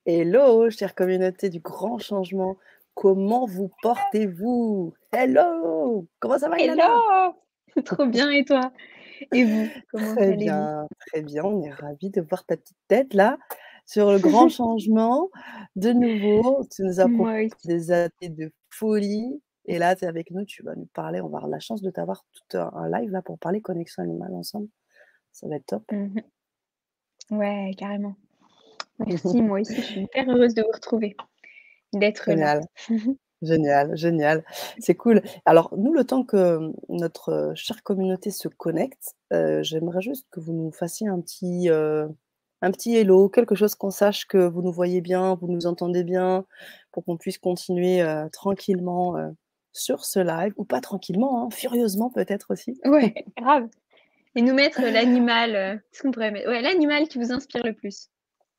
Hello, chère communauté du grand changement. Comment vous portez-vous? Hello! Comment ça va, Ilana? Hello! Trop bien et toi? Et vous, comment Très allez-vous? bien, très bien. On est ravis de voir ta petite tête là sur le grand changement. De nouveau, tu nous as proposé Moi aussi. des années de folie. Et là, tu es avec nous, tu vas nous parler. On va avoir la chance de t'avoir tout un live là pour parler connexion animale ensemble. Ça va être top. Mmh. Ouais, carrément. Merci, moi aussi, je suis hyper heureuse de vous retrouver, d'être là. Génial. Génial, génial. C'est cool. Alors nous, le temps que, notre, chère communauté se connecte, j'aimerais juste que vous nous fassiez un petit hello, quelque chose qu'on sache que vous nous voyez bien, vous nous entendez bien, pour qu'on puisse continuer, tranquillement, sur ce live ou pas tranquillement, hein, furieusement peut-être aussi. Ouais, grave. Et nous mettre l'animal, qu'est-ce qu'on pourrait mettre? Ouais, l'animal qui vous inspire le plus.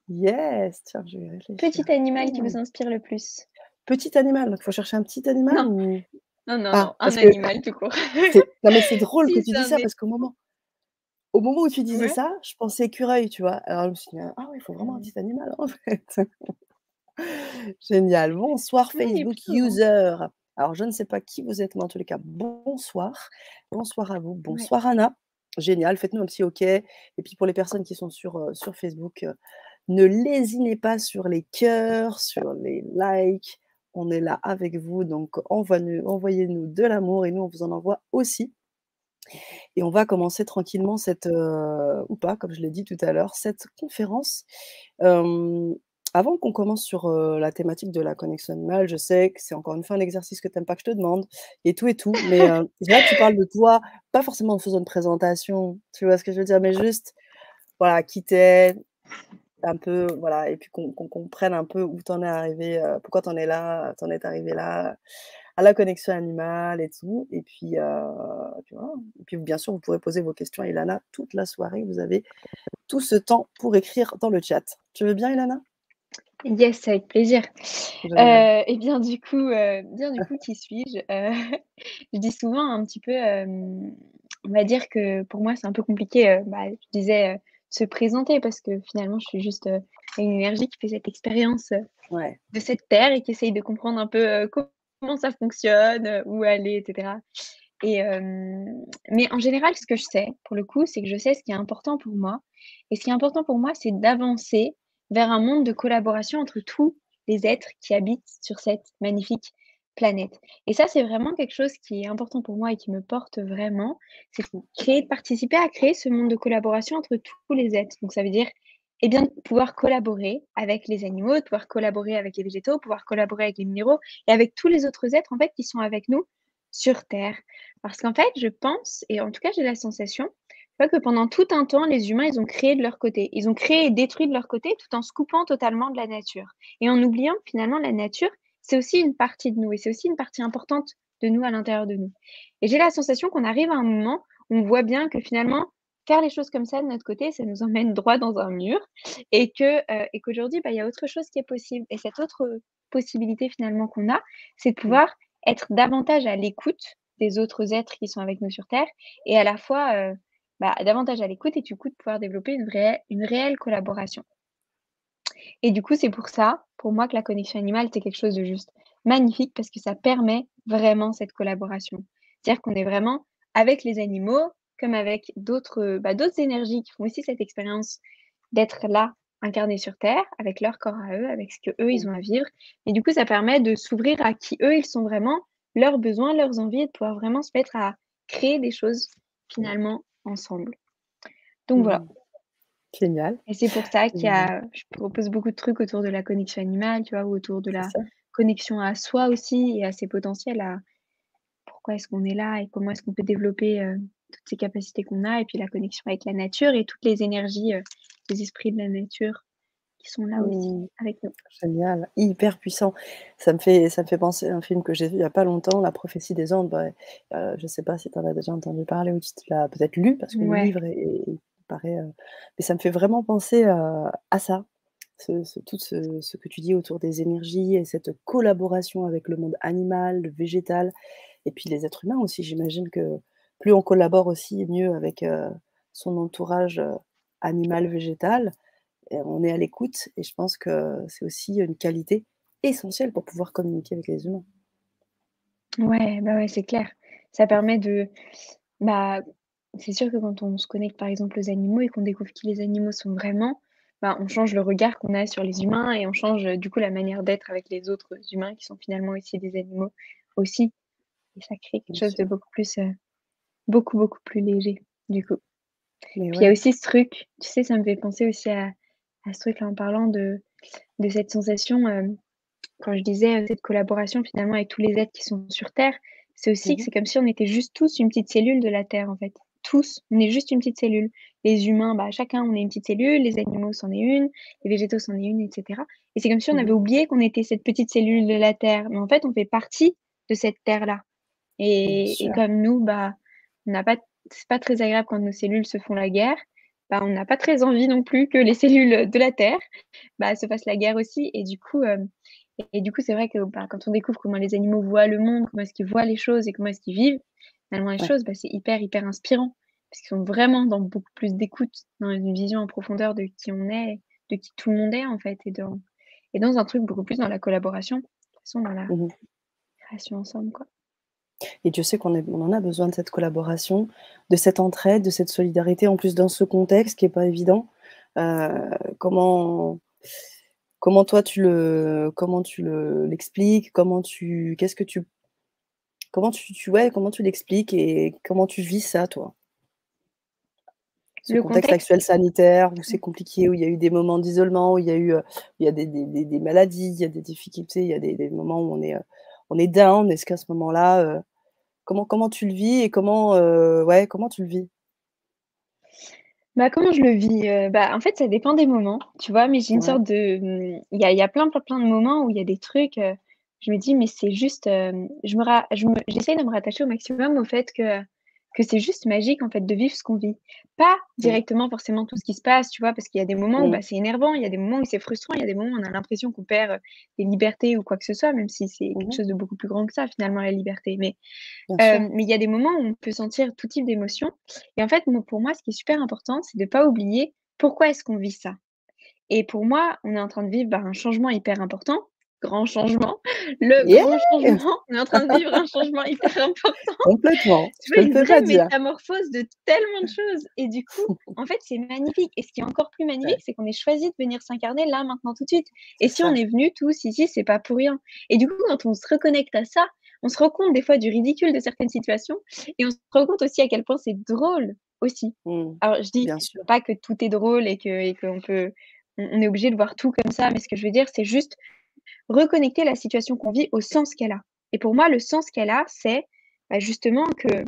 Yes, tiens, je vais réfléchir. Petit animal qui Mmh. vous inspire le plus. Petit animal, donc il faut chercher un petit animal Non, ou non, non, ah, non, un parce que animal tout court. c'est non mais c'est drôle que Si tu c'est dis un ça é parce au moment où tu disais ouais, ça, je pensais écureuil, tu vois? Alors je me suis dit: «Ah ouais, il faut vraiment un mmh. petit animal, en fait». Génial. Bonsoir Non, il y a Facebook plein, hein. user. Alors je ne sais pas qui vous êtes, mais en tous les cas, bonsoir. Bonsoir à vous. Ouais. Bonsoir Anna. Génial, faites-nous un petit OK et puis pour les personnes qui sont sur Facebook, ne lésinez pas sur les cœurs, sur les likes. On est là avec vous, donc envoyez-nous de l'amour et nous on vous en envoie aussi. Et on va commencer tranquillement cette, ou pas, comme je l'ai dit tout à l'heure, cette conférence. Hem, Avant qu'on commence sur, la thématique de la connexion animale, je sais que c'est encore une fois un exercice que tu aimes pas que je te demande et tout, mais, j'aimerais que tu parles de toi, pas forcément en faisant une présentation, tu vois ce que je veux dire? Mais juste, voilà, qui tu es, un peu, voilà et puis qu'on comprenne un peu où tu en es arrivé, pourquoi tu en es là, tu en es arrivé là, à la connexion animale et tout et puis voilà et puis bien sûr, vous pourrez poser vos questions à Ilana toute la soirée. Vous avez tout ce temps pour écrire dans le chat. Tu veux bien, Ilana? Yes, avec plaisir. Génial. Et bien du coup, qui suis-je? Je dis souvent un petit peu, on va dire que pour moi, c'est un peu compliqué, je disais, se présenter parce que finalement, je suis juste, une énergie qui fait cette expérience, Ouais. de cette terre et qui essaye de comprendre un peu, comment ça fonctionne, où aller et cetera. Mais en général, ce que je sais, pour le coup, c'est que je sais ce qui est important pour moi et ce qui est important pour moi, c'est d'avancer vers un monde de collaboration entre tous les êtres qui habitent sur cette magnifique planète. Et ça, c'est vraiment quelque chose qui est important pour moi et qui me porte vraiment. C'est de participer à créer ce monde de collaboration entre tous les êtres. Donc ça veut dire, eh bien, de pouvoir collaborer avec les animaux, de pouvoir collaborer avec les végétaux, pouvoir collaborer avec les minéraux et avec tous les autres êtres, en fait, qui sont avec nous sur Terre. Parce qu'en fait, je pense et en tout cas, j'ai la sensation, tu vois, que pendant tout un temps, les humains, ils ont créé de leur côté. Ils ont créé et détruit de leur côté tout en se coupant totalement de la nature et en oubliant que finalement la nature, c'est aussi une partie de nous et c'est aussi une partie importante de nous à l'intérieur de nous. Et j'ai la sensation qu'on arrive à un moment où on voit bien que finalement, faire les choses comme ça de notre côté, ça nous emmène droit dans un mur et qu'aujourd'hui, il y a autre chose qui est possible et cette autre, possibilité finalement qu'on a, c'est de Mmh. pouvoir être davantage à l'écoute des autres êtres qui sont avec nous sur terre et à la fois, davantage à l'écoute et du coup de pouvoir développer une réelle collaboration. Et du coup, c'est pour ça, pour moi, que la connexion animale, c'est quelque chose de juste magnifique parce que ça permet vraiment cette collaboration. C'est-à-dire qu'on est vraiment avec les animaux comme avec d'autres énergies qui font aussi cette expérience d'être là, incarnés sur terre, avec leur corps à eux, avec ce qu'eux, ils Mmh. ont à vivre. Et du coup, ça permet de s'ouvrir à qui eux, ils sont vraiment, leurs besoins, leurs envies et de pouvoir vraiment se mettre à créer des choses finalement ensemble. Donc voilà. Mmh. Génial, Et c'est pour ça génial. je propose beaucoup de trucs autour de la connexion animale, tu vois? Ou autour de C'est la ça. connexion à soi aussi et à ses potentiels, à pourquoi est-ce qu'on est là et comment est-ce qu'on peut développer, toutes ces capacités qu'on a et puis la connexion avec la nature et toutes les énergies, les esprits de la nature qui sont là aussi Mmh. avec nous. Génial, hyper puissant. Ça me fait penser à un film que j'ai vu il y a pas longtemps, La prophétie des Andes. Je sais pas si tu en as déjà entendu parler ou si tu l'as peut-être lu parce que le Ouais. livre est paraît, mais ça me fait vraiment penser, à ça. Ce que tu dis autour des énergies et cette collaboration avec le monde animal, le végétal et puis les êtres humains aussi. J'imagine que plus on collabore aussi, mieux avec, son entourage, animal, végétal et on est à l'écoute et je pense que c'est aussi une qualité essentielle pour pouvoir communiquer avec les humains. Ouais, bah, ouais, c'est clair. Ça permet de bah, c'est sûr que quand on se connecte, par exemple, aux animaux et qu'on découvre qui les animaux sont vraiment, bah, on change le regard qu'on a sur les humains et on change, du coup, la manière d'être avec les autres humains qui sont finalement aussi des animaux aussi et ça crée quelque Bien chose de sûr. beaucoup plus, beaucoup, beaucoup plus léger, du coup. Mais Puis il y a ouais. aussi ce truc, tu sais, ça me fait penser aussi à ce truc-là en parlant de cette sensation, quand je disais, cette collaboration finalement avec tous les êtres qui sont sur terre, c'est aussi que Mmh. c'est comme si on était juste tous une petite cellule de la terre, en fait. Tous, on est juste une petite cellule. Les humains, bah, chacun on est une petite cellule, les animaux c'en est une, les végétaux c'en est une et cetera et c'est comme si on avait Mmh. oublié qu'on était cette petite cellule de la terre, mais en fait on fait partie de cette terre-là Bien et sûr. comme nous, bah, on n'a pas c'est pas très agréable quand nos cellules se font la guerre, bah, on n'a pas très envie non plus que les cellules de la terre, bah, se fassent la guerre aussi et du coup, c'est vrai que, bah, quand on découvre comment les animaux voient le monde, comment est-ce qu'ils voient les choses et comment est-ce qu'ils vivent finalement les Ouais. choses, bah, c'est hyper, hyper inspirant. Parce qu'ils sont vraiment dans beaucoup plus d'écoute, dans une vision en profondeur de qui on est, de qui tout le monde est en fait et dans un truc beaucoup plus dans la collaboration, de toute façon dans la Mmh. création ensemble, quoi. Et Dieu sait on en a besoin de cette collaboration, de cette entraide, de cette solidarité, en plus dans ce contexte qui est pas évident. Comment comment tu l'expliques? Comment tu l'expliques et comment tu vis ça, toi? Ce Le contexte contexte actuel sanitaire où c'est compliqué, où il y a eu des moments d'isolement, où il y a eu, il y a des maladies, il y a des difficultés, il y a des moments où on est down. Est-ce qu'à ce moment-là, comment tu le vis et comment tu le vis? bah, comment je le vis? Bah, en fait, ça dépend des moments, tu vois? Mais j'ai une Ouais. sorte de, il y a plein, plein, plein de moments où il y a des trucs, je me dis: «Mais c'est juste», j'essaye de me rattacher au maximum au fait que c'est juste magique, en fait, de vivre ce qu'on vit. Pas Mmh. directement forcément tout ce qui se passe, tu vois? Parce qu'il y a des moments où, Mmh. bah, c'est énervant, il y a des moments où c'est frustrant, il y a des moments où on a l'impression qu'on perd, des libertés ou quoi que ce soit, même si c'est quelque Mmh. chose de beaucoup plus grand que ça, finalement, la liberté. Bien sûr. Mais il y a des moments où on peut sentir tout type d'émotions et en fait, moi pour moi, ce qui est super important, c'est de pas oublier pourquoi est-ce qu'on vit ça? Et pour moi, on est en train de vivre, bah, un changement hyper important, grand changement, le Yeah! grand changement, on est en train de vivre un changement hyper important, Complètement, tu je vois? ne Une peux vraie pas dire. métamorphose de tellement de choses et du coup, en fait, c'est magnifique et ce qui est encore plus magnifique, Ouais, c'est qu'on ait choisi de venir s'incarner là, maintenant, tout de suite et c'est si on ça. est venus tous ici, c'est pas pour rien et du coup, quand on se reconnecte à ça, on se rend compte des fois du ridicule de certaines situations et on se rend compte aussi à quel point c'est drôle aussi. Mmh. Alors je dis Bien sûr. pas que tout est drôle et qu'on peut on est obligé de voir tout comme ça, mais ce que je veux dire, c'est juste reconnecter la situation qu'on vit au sens qu'elle a et pour moi, le sens qu'elle a, c'est, bah, justement que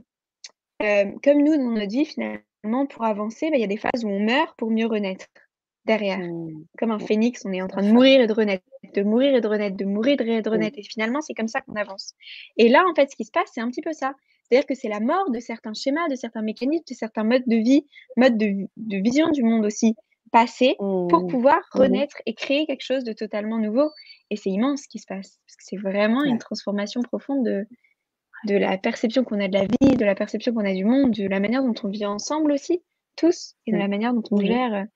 comme nous, dans notre vie, finalement, pour avancer, bah, il y a des phases où on meurt pour mieux renaître derrière. Mmh. Comme un Mmh. phénix, on est en Tout à train de fait. mourir et de renaître, de mourir et de renaître, de mourir et de Mmh. renaître et finalement, c'est comme ça qu'on avance. Et là, en fait, ce qui se passe, c'est un petit peu ça. C'est-à-dire que c'est la mort de certains schémas, de certains mécanismes, de certains modes de vie, modes de vision du monde aussi, passés, pour Mmh. pouvoir Mmh mh. renaître et créer quelque chose de totalement nouveau et c'est immense ce qui se passe. Parce que c'est vraiment une Ouais. transformation profonde de la perception qu'on a de la vie, de la perception qu'on a du monde, de la manière dont on vit ensemble aussi, tous, et de Mmh. la manière dont Mmh mh.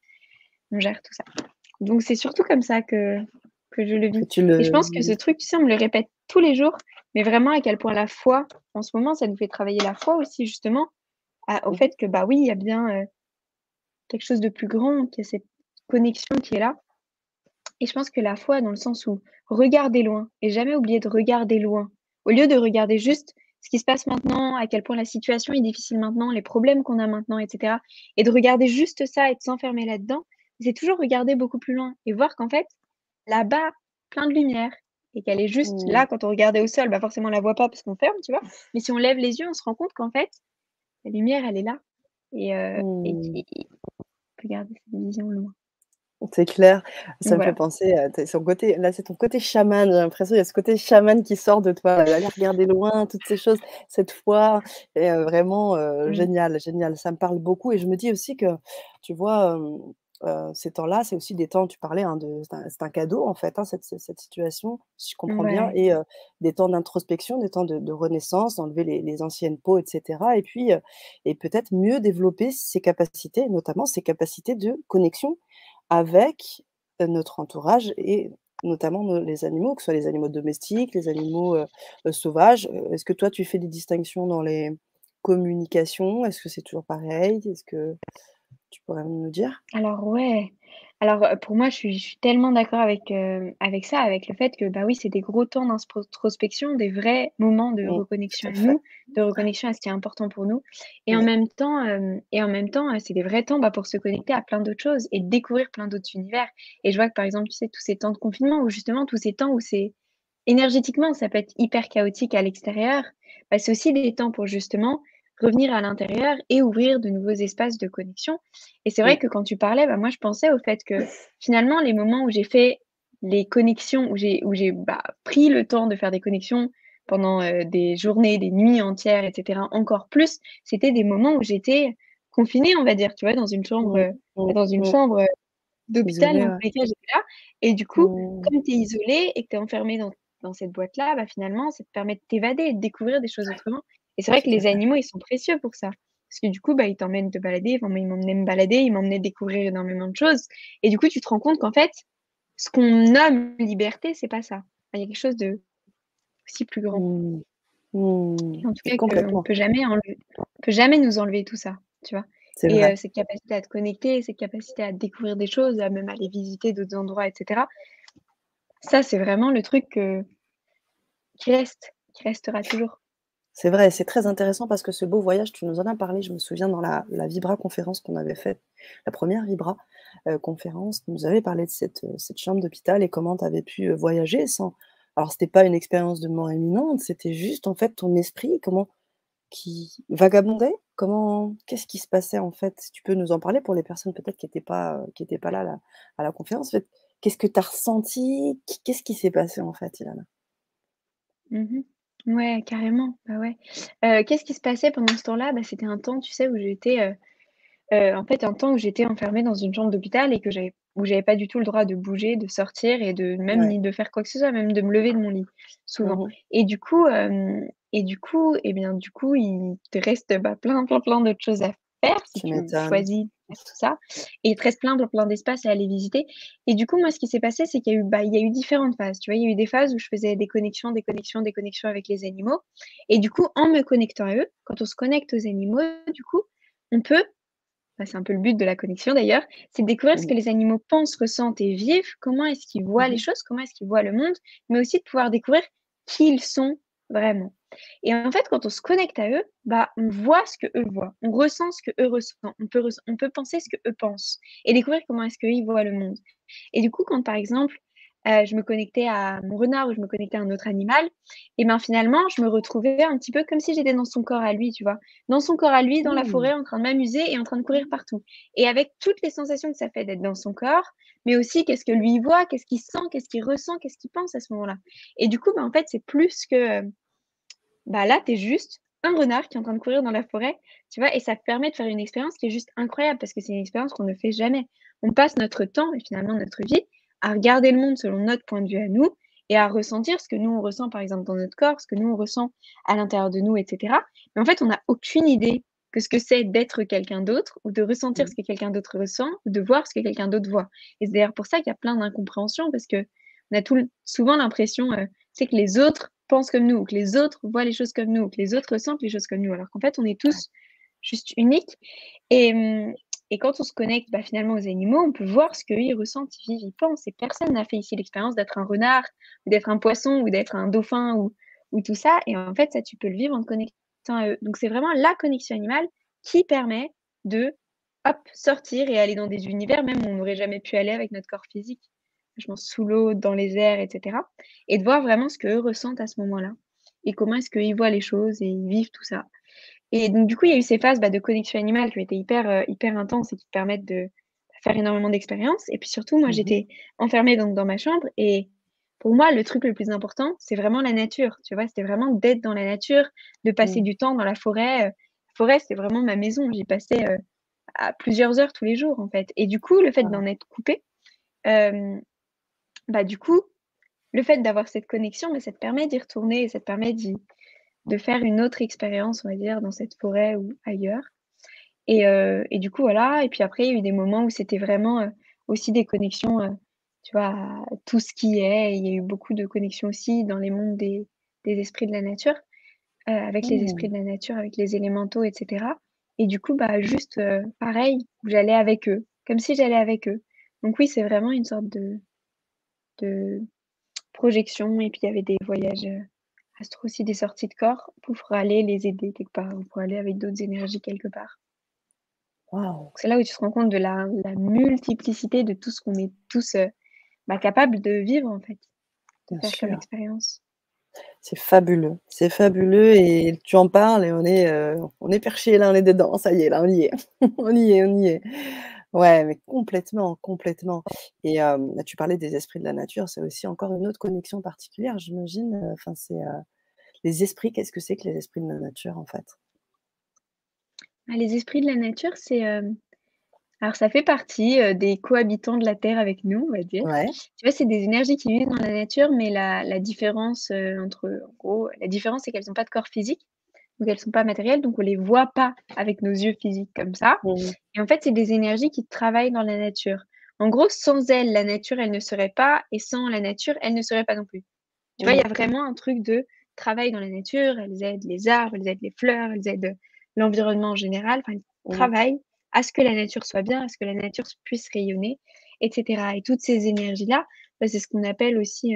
on gère tout ça. Donc c'est surtout comme ça que je le Que vis tu et je le pense que ce vis. truc, tu sais, on me le répète tous les jours, mais vraiment à quel point la foi, en ce moment, ça nous fait travailler la foi aussi justement à au Mmh mh. fait que, bah, oui, il y a bien, quelque chose de plus grand, qu'il y a cette connexion qui est là et je pense que la foi dans le sens où regarder loin et jamais oublier de regarder loin. Au lieu de regarder juste ce qui se passe maintenant, à quel point la situation est difficile maintenant, les problèmes qu'on a maintenant et cetera et de regarder juste ça et de s'enfermer là-dedans, c'est toujours regarder beaucoup plus loin et voir qu'en fait, là-bas, plein de lumière et qu'elle est juste Mmh. là quand on regardait au sol, bah, forcément on la voit pas parce qu'on ferme, tu vois? Mais si on lève les yeux, on se rend compte qu'en fait, la lumière, elle est là Mmh. et on peut garder cette vision loin. C'est clair. Donc Ça me fait voilà. penser à tu son côté là, c'est ton côté chaman, j'ai l'impression, il y a ce côté chaman qui sort de toi, aller regarder loin, toutes ces choses, cette foi et vraiment, Mmh. génial, génial. Ça me parle beaucoup et je me dis aussi que, tu vois, ces temps-là, c'est aussi des temps tu parlais, hein, de c'est un cadeau, en fait, hein, cette situation, si je comprends bien Ouais. et des temps d'introspection, des temps de renaissance, d'enlever les anciennes peaux et cetera et puis, et peut-être mieux développer ses capacités, notamment ses capacités de connexion avec, notre entourage et notamment les animaux, que ce soit les animaux domestiques, les animaux, sauvages. Est-ce que toi tu fais des distinctions dans les communications? Est-ce que c'est toujours pareil? Est-ce que tu pourrais me dire? Alors ouais, alors, pour moi, je suis tellement d'accord avec ça, avec le fait que, bah, oui, c'est des gros temps d'introspection, des vrais moments de Mmh, reconnexion tout à à fait. nous, de reconnexion à ce qui est important pour nous Oui. et en même temps, c'est des vrais temps, bah, pour se connecter à plein d'autres choses et découvrir plein d'autres univers et je vois que, par exemple, tu sais, tous ces temps de confinement ou justement tous ces temps où c'est énergétiquement, ça peut être hyper chaotique à l'extérieur, bah, c'est aussi des temps pour justement revenir à l'intérieur et ouvrir de nouveaux espaces de connexion et c'est vrai Mmh. que quand tu parlais, bah, moi je pensais au fait que finalement les moments où j'ai fait les connexions, où j'ai pris le temps de faire des connexions pendant, des journées, des nuits entières et cetera, encore plus, c'était des moments où j'étais confinée, on va dire, tu vois? Mmh. Mmh. Dans une Mmh. chambre, d'hôpital Isolé, dans tous ouais. les cas, j'étais là et du coup, Mmh. comme tu es isolé et que tu es enfermé dans cette boîte-là, bah, finalement, ça te permet de t'évader et de découvrir des choses autrement et c'est vrai que Tout à les fait. animaux, ils sont précieux pour ça. Parce que du coup, bah, ils t'emmènent te balader, enfin moi, ils m'emmenaient me balader, ils m'emmenaient découvrir énormément de choses et du coup, tu te rends compte qu'en fait, ce qu'on nomme liberté, c'est pas ça. Enfin, il y a quelque chose de aussi plus grand Mmh. Mmh. et en tout cas qu'on Complètement. peut jamais enlever on peut jamais nous enlever tout ça, tu vois? C'est Et vrai. cette capacité à te connecter, cette capacité à découvrir des choses, à même aller visiter d'autres endroits et cetera, ça, c'est vraiment le truc, qui restera toujours. C'est vrai, c'est très intéressant parce que ce beau voyage, tu nous en as parlé, je me souviens dans la Vibra conférence qu'on avait faite, la première Vibra, conférence, tu nous avais parlé de cette chambre d'hôpital et comment tu avais pu, voyager sans alors c'était pas une expérience de mort imminente, c'était juste en fait ton esprit, comment qui vagabondait? Comment qu'est-ce qui se passait en fait? Si tu peux nous en parler pour les personnes peut-être qui étaient pas là à la conférence, en fait, qu'est-ce que tu as ressenti? Qu'est-ce qui s'est passé en fait, Ilana? Mmh. Ouais, carrément, bah, ouais. Qu'est-ce qui se passait pendant ce temps-là? Bah, c'était un temps, tu sais, où j'étais, en fait, un temps où j'étais enfermée dans une chambre d'hôpital et que j'avais pas du tout le droit de bouger, de sortir et de même Ouais. ni de faire quoi que ce soit, même de me lever de mon lit, souvent. Mmh. Et du coup, il te reste, bah, plein, plein, plein d'autres choses à faire si Tu tu m'étonnes. choisis de faire tout ça et il te reste plein, plein, plein d'espaces à aller visiter et du coup, moi, ce qui s'est passé, c'est il y a eu différentes phases, tu vois? Il y a eu des phases où je faisais des connexions, des connexions, des connexions avec les animaux et du coup, en me connectant à eux, quand on se connecte aux animaux, du coup, on peut bah, c'est un peu le but de la connexion d'ailleurs, c'est de découvrir ce Mmh. que les animaux pensent, ressentent et vivent, comment est-ce qu'ils voient les Mmh. choses, comment est-ce qu'ils voient le monde, mais aussi de pouvoir découvrir qui ils sont vraiment. Et en fait, quand on se connecte à eux, bah, on voit ce que eux voient, on ressent ce que eux ressentent, on peut penser ce que eux pensent et découvrir comment est-ce qu'eux, ils voient le monde. Et du coup, quand par exemple, je me connectais à mon renard ou je me connectais à un autre animal et ben, finalement, je me retrouvais un petit peu comme si j'étais dans son corps à lui, tu vois? Dans son corps à lui, dans la Mmh. forêt, en train de m'amuser et en train de courir partout et avec toutes les sensations que ça fait d'être dans son corps, mais aussi qu'est-ce que lui il voit, qu'est-ce qu'il sent, qu'est-ce qu'il ressent, qu'est-ce qu'il pense à ce moment-là et du coup, bah, en fait, c'est plus que, bah, là, tu es juste un renard qui est en train de courir dans la forêt, tu vois? Et ça te permet de faire une expérience qui est juste incroyable parce que c'est une expérience qu'on ne fait jamais. On passe notre temps et finalement notre vie à regarder le monde selon notre point de vue à nous et à ressentir ce que nous on ressent, par exemple, dans notre corps, ce que nous on ressent à l'intérieur de nous et cetera. Mais en fait, on n'a aucune idée que ce que c'est d'être quelqu'un d'autre ou de ressentir Mmh. ce que quelqu'un d'autre ressent ou de voir ce que quelqu'un d'autre voit. Et c'est d'ailleurs pour ça qu'il y a plein d'incompréhensions parce qu'on a souvent l'impression, tu sais, que les autres pensent comme nous, ou que les autres voient les choses comme nous, ou que les autres ressentent les choses comme nous, alors qu'en fait, on est Ouais. tous juste uniques et et quand on se connecte, bah, finalement aux animaux, on peut voir ce qu'eux, ils ressentent, ils vivent, ils pensent et personne n'a fait ici l'expérience d'être un renard ou d'être un poisson ou d'être un dauphin ou tout ça et en fait, ça, tu peux le vivre en te connectant à eux. Donc c'est vraiment la connexion animale qui permet de, hop, sortir et aller dans des univers même où on n'aurait jamais pu aller avec notre corps physique. Vachement sous l'eau, dans les airs et cetera et de voir vraiment ce qu'eux ressentent à ce moment-là et comment est-ce qu'ils voient les choses et ils vivent tout ça. Et donc du coup, il y a eu ces phases, bah, de connexion animale qui ont été hyper intenses et qui te permettent de faire énormément d'expériences et puis surtout, moi, Mmh. j'étais enfermée donc dans ma chambre et pour moi, le truc le plus important, c'est vraiment la nature, tu vois? C'était vraiment d'être dans la nature, de passer Mmh. du temps dans la forêt, la forêt, c'était vraiment ma maison. J'y passais, à plusieurs heures tous les jours, en fait et du coup, le fait Ah. d'en être coupée, hem, bah, du coup, le fait d'avoir cette connexion, bah, ça te permet d'y retourner et ça te permet de faire une autre expérience, on va dire, dans cette forêt ou ailleurs et du coup, voilà et puis après, il y a eu des moments où c'était vraiment, aussi des connexions, tu vois, à tout ce qui est. Il y a eu beaucoup de connexions aussi dans les mondes des esprits de la nature, avec les esprits Mmh. de la nature, avec les élémentaux et cetera et du coup, bah, juste, pareil, j'allais avec eux, comme si j'allais avec eux. Donc oui, c'est vraiment une sorte de projection et puis il y avait des voyages, astro aussi, des sorties de corps pour aller les aider quelque part ou pour aller avec d'autres énergies quelque part. Waouh! C'est là où tu te rends compte de la multiplicité de tout ce qu'on est tous, bah, capables de vivre en fait, de Bien faire comme sûr. expérience. C'est fabuleux et tu en parles et on est perchés là, on est dedans, ça y est, là, on y est. On y est, on y est. Ouais, mais complètement, complètement et là, tu parlais des esprits de la nature, c'est aussi encore une autre connexion particulière, j'imagine, enfin, les esprits, qu'est-ce que c'est que les esprits de la nature, en fait? Ah, les esprits de la nature, c'est, alors ça fait partie, des cohabitants de la terre avec nous, on va dire. Ouais. Tu vois, c'est des énergies qui vivent dans la nature, mais la différence, entre en gros, la différence, c'est qu'elles ont pas de corps physique, donc elles sont pas matérielles, donc on les voit pas avec nos yeux physiques comme ça Mmh. et en fait, c'est des énergies qui travaillent dans la nature. En gros, sans elles, la nature, elle ne serait pas et sans la nature, elle ne serait pas non plus. Tu vois, il y Mmh. a vraiment un truc de travail dans la nature, elles aident les arbres, elles aident les fleurs, elles aident, l'environnement en général, enfin, elles Mmh. travaillent à ce que la nature soit bien, à ce que la nature puisse rayonner et cetera et toutes ces énergies-là, bah, c'est ce qu'on appelle aussi,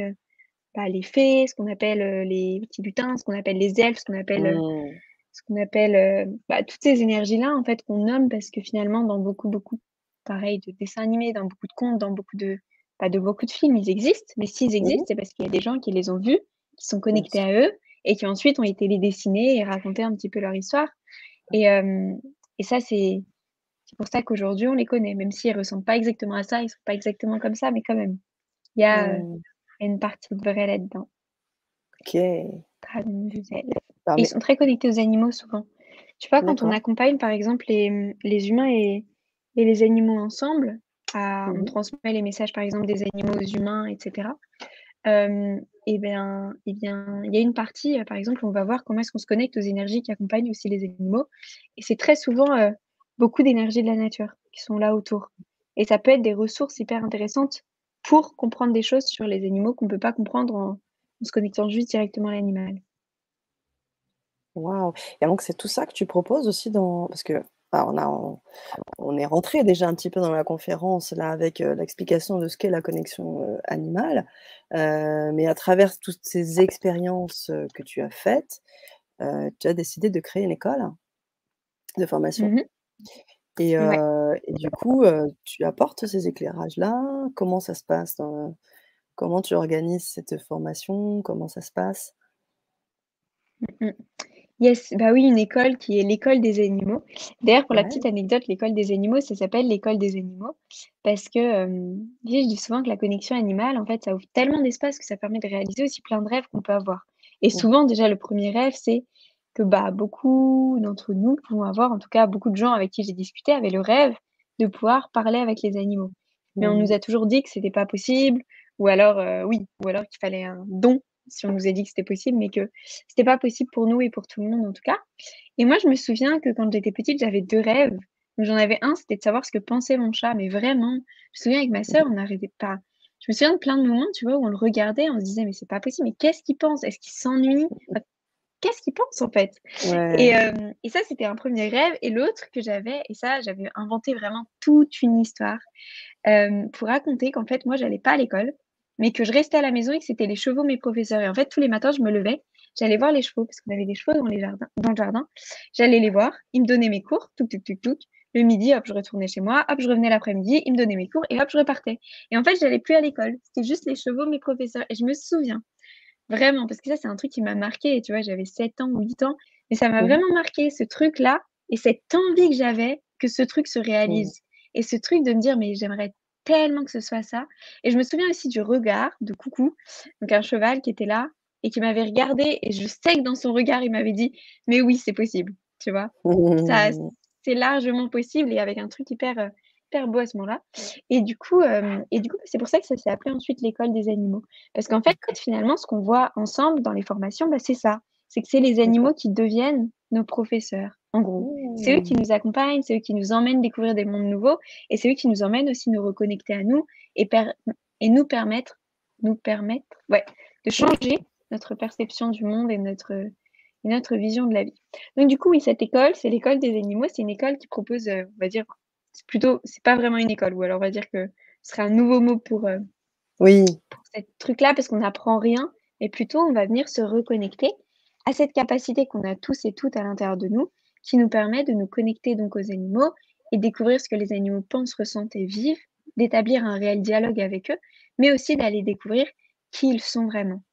bah, les fées, ce qu'on appelle, les petits lutins, ce qu'on appelle les elfes, Mmh. ce qu'on appelle, bah, toutes ces énergies-là, en fait, qu'on nomme parce que finalement dans beaucoup, beaucoup, pareil, de dessins animés, dans beaucoup de contes, dans beaucoup de pas de beaucoup de films, ils existent, mais s'ils Mmh. existent, c'est parce qu'il y a des gens qui les ont vus, qui sont Bien connectés sûr. à eux et qui ensuite ont été les dessiner et raconter un petit peu leur histoire et hem et ça, c'est pour ça qu'aujourd'hui on les connaît, même s'ils ressemblent pas exactement à ça, ils sont pas exactement comme ça, mais quand même, Mmh. il y a une partie de vrai là-dedans. OK. Et ils Mais sont très connectés aux animaux souvent. Tu vois, quand on d'accord. accompagne par exemple les humains et les animaux ensemble, on Mmh. transmet les messages par exemple des animaux aux humains et cetera. Et bien, il y a une partie, par exemple, où on va voir comment est-ce qu'on se connecte aux énergies qui accompagnent aussi les animaux et c'est très souvent, beaucoup d'énergies de la nature qui sont là autour et ça peut être des ressources hyper intéressantes pour comprendre des choses sur les animaux qu'on peut pas comprendre en se connectant juste directement à l'animal. Waouh et donc c'est tout ça que tu proposes aussi dans parce que, bah, on est rentré déjà un petit peu dans la conférence là avec, l'explication de ce qu'est la connexion, animale, mais à travers toutes ces expériences, que tu as faites, tu as décidé de créer une école de formation Mmh. Ouais. et du coup, tu apportes ces éclairages-là? Comment ça se passe comment tu organises cette formation? Comment ça se passe? Mmh. Yes, bah, oui, une école qui est l'école des animaux. D'ailleurs, pour la Ouais. petite anecdote, l'école des animaux, ça s'appelle l'école des animaux parce que, tu sais, je dis souvent que la connexion animale, en fait, ça ouvre tellement d'espace que ça permet de réaliser aussi plein de rêves qu'on peut avoir. Et Mmh. souvent, déjà, le premier rêve, c'est que, bah, beaucoup d'entre nous pouvons avoir, en tout cas, beaucoup de gens avec qui j'ai discuté avaient le rêve de pouvoir parler avec les animaux. Mais on nous Mmh. a toujours dit que c'était pas possible ou alors, oui, ou alors qu'il fallait un don si on nous a dit que c'était possible, mais que c'était pas possible pour nous et pour tout le monde en tout cas. Et moi, je me souviens que quand j'étais petite, j'avais 2 rêves. Donc j'en avais un, c'était de savoir ce que pensait mon chat, mais vraiment. Je me souviens avec ma sœur, on n'arrêtait pas je me souviens de plein de moments, tu vois, où on le regardait, on se disait: «Mais c'est pas possible, mais qu'est-ce qu'il pense? Est-ce qu'il s'ennuie? Enfin, qu'est-ce qu'il pense en fait?» Ouais. Et ça, c'était un premier rêve et l'autre que j'avais et ça, j'avais inventé vraiment toute une histoire, pour raconter qu'en fait, moi, j'allais pas à l'école, mais que je restais à la maison et que c'était les chevaux mes professeurs et en fait, tous les matins, je me levais, j'allais voir les chevaux parce qu'on avait des chevaux dans le jardin. J'allais les voir, ils me donnaient mes cours, touc, touc, touc, touc. Le midi, hop, je retournais chez moi, hop, je revenais l'après-midi, ils me donnaient mes cours et hop, je repartais et en fait, j'allais plus à l'école. C'était juste les chevaux mes professeurs et je me souviens vraiment, parce que ça, c'est un truc qui m'a marquée, tu vois? J'avais 7 ans ou 8 ans, mais ça m'a Mmh mh. vraiment marqué ce truc-là et cette envie que j'avais que ce truc se Mmh. réalise et ce truc de me dire: «Mais j'aimerais tellement que ce soit ça» et je me souviens aussi du regard de Coucou, donc un cheval qui était là et qui m'avait regardée et je sais que dans son regard, il m'avait dit: «Mais oui, c'est possible», tu vois? Ça Mmh. c'est largement possible et avec un truc hyper beau à ce moment-là et du coup, c'est pour ça que ça s'est appelé ensuite l'école des animaux. Parce qu'en fait, D'accord, finalement, ce qu'on voit ensemble dans les formations, bah, c'est ça. C'est que c'est les d'accord. animaux qui deviennent nos professeurs. en gros. C'est eux qui Mmh. nous accompagnent, c'est eux qui nous emmènent découvrir des mondes nouveaux et c'est eux qui nous emmènent aussi nous reconnecter à nous et nous permettre, ouais, de changer notre perception du monde et notre vision de la vie. Donc du coup, oui, cette école, c'est l'école des animaux. C'est une école qui propose, on va dire, c'est pas vraiment une école, ou alors on va dire que ce serait un nouveau mot Oui. pour ce truc-là, parce qu'on n'apprend rien, mais plutôt on va venir se reconnecter à cette capacité qu'on a tous et toutes à l'intérieur de nous, qui nous permet de nous connecter donc aux animaux et découvrir ce que les animaux pensent, ressentent et vivent, d'établir un réel dialogue avec eux, mais aussi d'aller découvrir qui ils sont vraiment.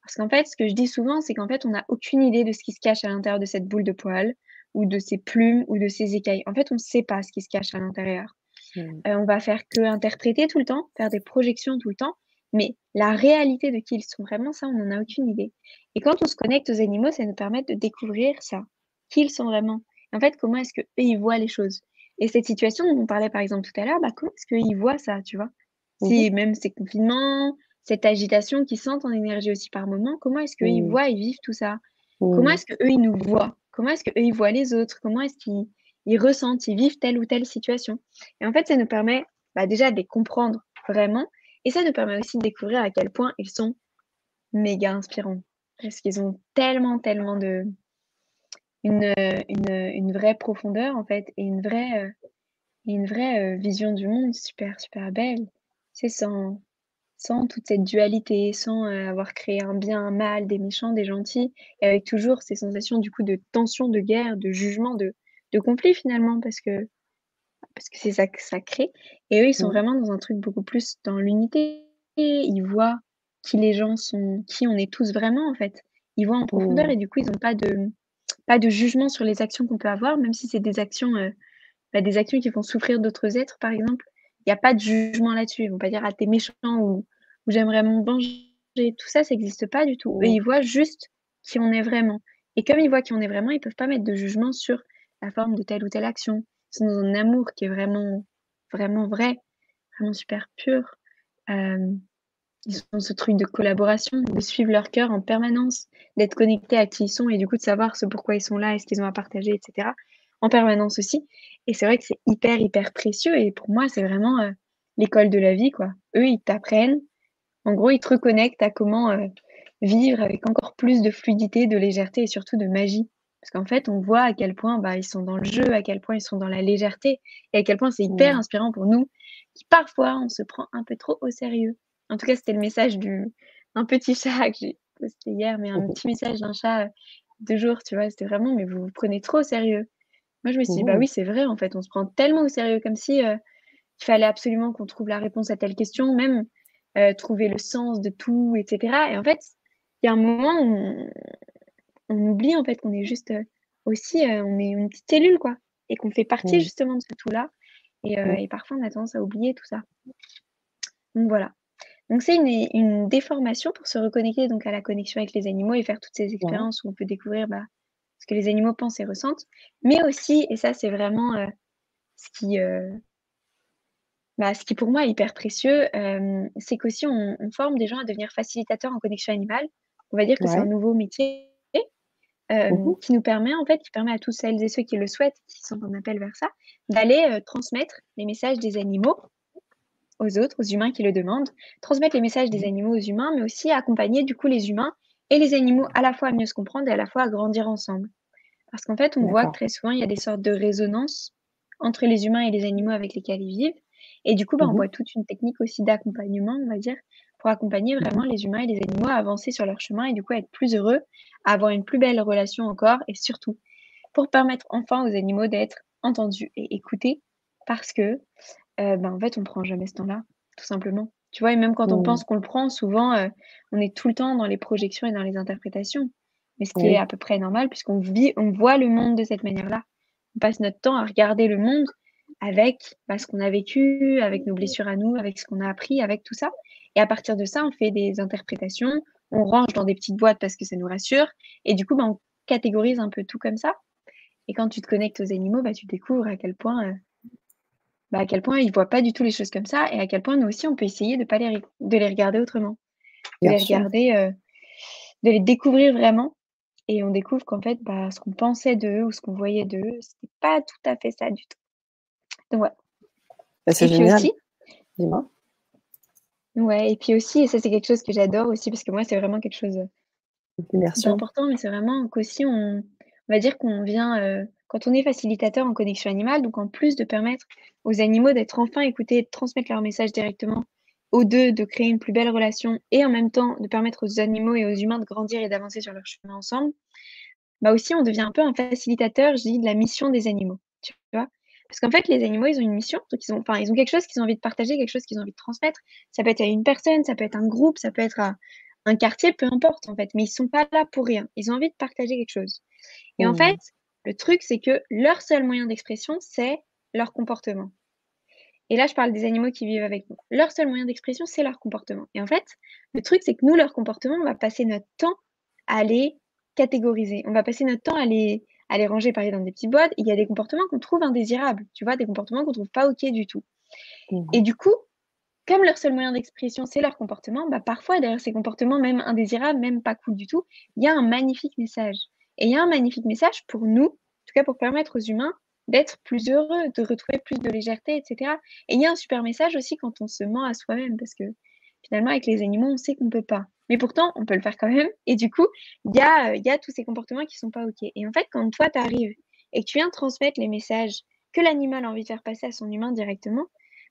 Parce qu'en fait, ce que je dis souvent, c'est qu'en fait, on n'a aucune idée de ce qui se cache à l'intérieur de cette boule de poils, ou de ces plumes, ou de ces écailles. En fait, on ne sait pas ce qui se cache à l'intérieur. Mmh. On va faire qu'interpréter tout le temps, faire des projections tout le temps, mais la réalité de qui ils sont vraiment, ça, on n'en a aucune idée. Et quand on se connecte aux animaux, ça nous permet de découvrir ça, qui ils sont vraiment. En fait, comment est-ce qu'eux, ils voient les choses. Et cette situation dont on parlait par exemple tout à l'heure, comment est-ce qu'ils voient ça, tu vois? Mmh mh. Si même ces confinements, cette agitation qu'ils sentent en énergie aussi par moment, comment est-ce qu'eux, ils Mmh. voient et vivent tout ça? Comment Mmh. est-ce qu'eux, ils nous voient? Comment est-ce qu'eux, ils voient les autres? Comment est-ce qu'ils ressentent, ils vivent telle ou telle situation? Et en fait, ça nous permet, déjà de les comprendre vraiment et ça nous permet aussi de découvrir à quel point ils sont méga inspirants. Parce qu'ils ont tellement, tellement une vraie profondeur en fait et une vraie vision du monde super, super belle. C'est sans toute cette dualité, sans, avoir créé un bien, un mal, des méchants, des gentils et avec toujours ces sensations du coup de tension, de guerre, de jugement, de conflit finalement parce que c'est ça que ça crée et eux, ils sont Mmh. vraiment dans un truc beaucoup plus dans l'unité. Ils voient qui les gens sont, qui on est tous vraiment, en fait. Ils voient en profondeur Mmh. et du coup, ils ont pas de jugement sur les actions qu'on peut avoir, même si c'est des actions qui font souffrir d'autres êtres, par exemple. Il y a pas de jugement là-dessus. Ils vont pas dire: «Ah, tu es méchant» ou «J'aimerais me venger». Tout ça, ça existe pas du tout. Eux, Mmh. ils voient juste qui on est vraiment et comme ils voient qui on est vraiment, ils peuvent pas mettre de jugement sur la forme de telle ou telle action. Ils sont dans un amour qui est vraiment, vraiment vrai, vraiment super pur. Hem, Ils ont ce truc de collaboration, de suivre leur cœur en permanence, d'être connectés à qui ils sont et du coup de savoir ce pourquoi ils sont là et ce qu'ils ont à partager et cetera, en permanence aussi et c'est vrai que c'est hyper, hyper précieux et pour moi, c'est vraiment, l'école de la vie, quoi. Eux, ils t'apprennent, en gros, ils te reconnectent à comment, vivre avec encore plus de fluidité, de légèreté et surtout de magie. Parce qu'en fait, on voit à quel point, ils sont dans le jeu, à quel point ils sont dans la légèreté et à quel point c'est hyper Mmh. inspirant pour nous, qui parfois, on se prend un peu trop au sérieux. En tout cas, c'était le message d'un petit chat que j'ai posté hier, mais Mmh un mh. petit message d'un chat, 2 jours, tu vois? C'était vraiment: «Mais vous vous prenez trop au sérieux». Moi, je me suis dit: «Bah Mmh. oui, c'est vrai, en fait, on se prend tellement au sérieux comme si, il fallait absolument qu'on trouve la réponse à telle question, même, trouver le sens de tout et cetera et en fait, il y a un moment où on oublie, en fait, qu'on est juste, aussi, on est une petite cellule, quoi et qu'on fait partie Mmh. justement de ce tout-là Mmh. et parfois on a tendance à oublier tout ça. Donc voilà. Donc c'est une déformation pour se reconnecter donc à la connexion avec les animaux et faire toutes ces Ouais. expériences où on peut découvrir, ce que les animaux pensent et ressentent. Mais aussi et ça c'est vraiment, ce qui, ce qui pour moi est hyper précieux, c'est qu'aussi on forme des gens à devenir facilitateurs en connexion animale. On va dire que c'est un Ouais. nouveau métier, Mmh mh. qui permet à tous celles et ceux qui le souhaitent, qui sentent un appel vers ça, d'aller, transmettre les messages des animaux aux autres, aux humains qui le demandent. Transmettre les messages des Mmh. animaux aux humains, mais aussi accompagner du coup les humains et les animaux à la fois à mieux se comprendre et à la fois à grandir ensemble. Parce qu'en fait, on voit que D'accord. très souvent, il y a des sortes de résonances entre les humains et les animaux avec lesquels ils vivent. Et du coup, on Mmh mh. voit toute une technique aussi d'accompagnement, on va dire, pour accompagner Mmh mh. vraiment les humains et les animaux à avancer sur leur chemin et du coup à être plus heureux, à avoir une plus belle relation encore et surtout pour permettre enfin aux animaux d'être entendus et écoutés parce que, en fait, on prend jamais ce temps-là, tout simplement. Tu vois? Et même quand on Mmh. pense qu'on le prend, souvent, on est tout le temps dans les projections et dans les interprétations. Mais ce qui est Oui. à peu près normal puisqu'on voit le monde de cette manière-là. On passe notre temps à regarder le monde avec, ce qu'on a vécu, avec nos blessures à nous, avec ce qu'on a appris, avec tout ça. Et à partir de ça, on fait des interprétations, on range dans des petites boîtes parce que ça nous rassure et du coup, on catégorise un peu tout comme ça et quand tu te connectes aux animaux, tu découvres à quel point ils voient pas du tout les choses comme ça et à quel point nous aussi on peut essayer de les regarder autrement, de Bien les sûr. regarder, de les découvrir vraiment et on découvre qu'en fait, bah, ce qu'on pensait d'eux ou ce qu'on voyait d'eux, c'était pas tout à fait ça du tout. Donc ouais. Bah, c'est Et puis génial. aussi Dis-moi? ouais, et puis aussi, et ça c'est quelque chose que j'adore aussi parce que moi c'est vraiment quelque chose, L'immersion. d'important, mais c'est vraiment qu'aussi on va dire qu'on vient, quand on est facilitateur en connexion animale, donc en plus de permettre aux animaux d'être enfin écoutés et de transmettre leur message directement, aux 2 de créer une plus belle relation et en même temps de permettre aux animaux et aux humains de grandir et d'avancer sur leur chemin ensemble, bah, aussi on devient un peu un facilitateur, je dis, de la mission des animaux, tu vois? Parce qu'en fait les animaux, ils ont une mission, donc ils ont quelque chose qu'ils ont envie de partager, quelque chose qu'ils ont envie de transmettre. Ça peut être à une personne, ça peut être un groupe, ça peut être à un quartier, peu importe en fait, mais ils sont pas là pour rien. Ils ont envie de partager quelque chose. Et en fait, Mmh. le truc, c'est que leur seul moyen d'expression, c'est leur comportement. Et là, je parle des animaux qui vivent avec nous. Leur seul moyen d'expression, c'est leur comportement. Et en fait, le truc, c'est que nous, leur comportement, on va passer notre temps à les catégoriser. On va passer notre temps à les ranger, par exemple, dans des petites boîtes. Il y a des comportements qu'on trouve indésirables, tu vois, des comportements qu'on trouve pas OK du tout. Et Mmh. du coup, comme leur seul moyen d'expression, c'est leur comportement, bah, parfois derrière ces comportements, même indésirables, même pas cool du tout, il y a un magnifique message. Et il y a un magnifique message pour nous, en tout cas pour permettre aux humains d'être plus heureux, de retrouver plus de légèreté, et cetera. Et il y a un super message aussi quand on se ment à soi-même, parce que finalement, avec les animaux, on sait qu'on peut pas. Mais pourtant, on peut le faire quand même. Et du coup, il y a tous ces comportements qui sont pas OK. Et en fait, quand toi, tu arrives et que tu viens transmettre les messages que l'animal a envie de faire passer à son humain directement,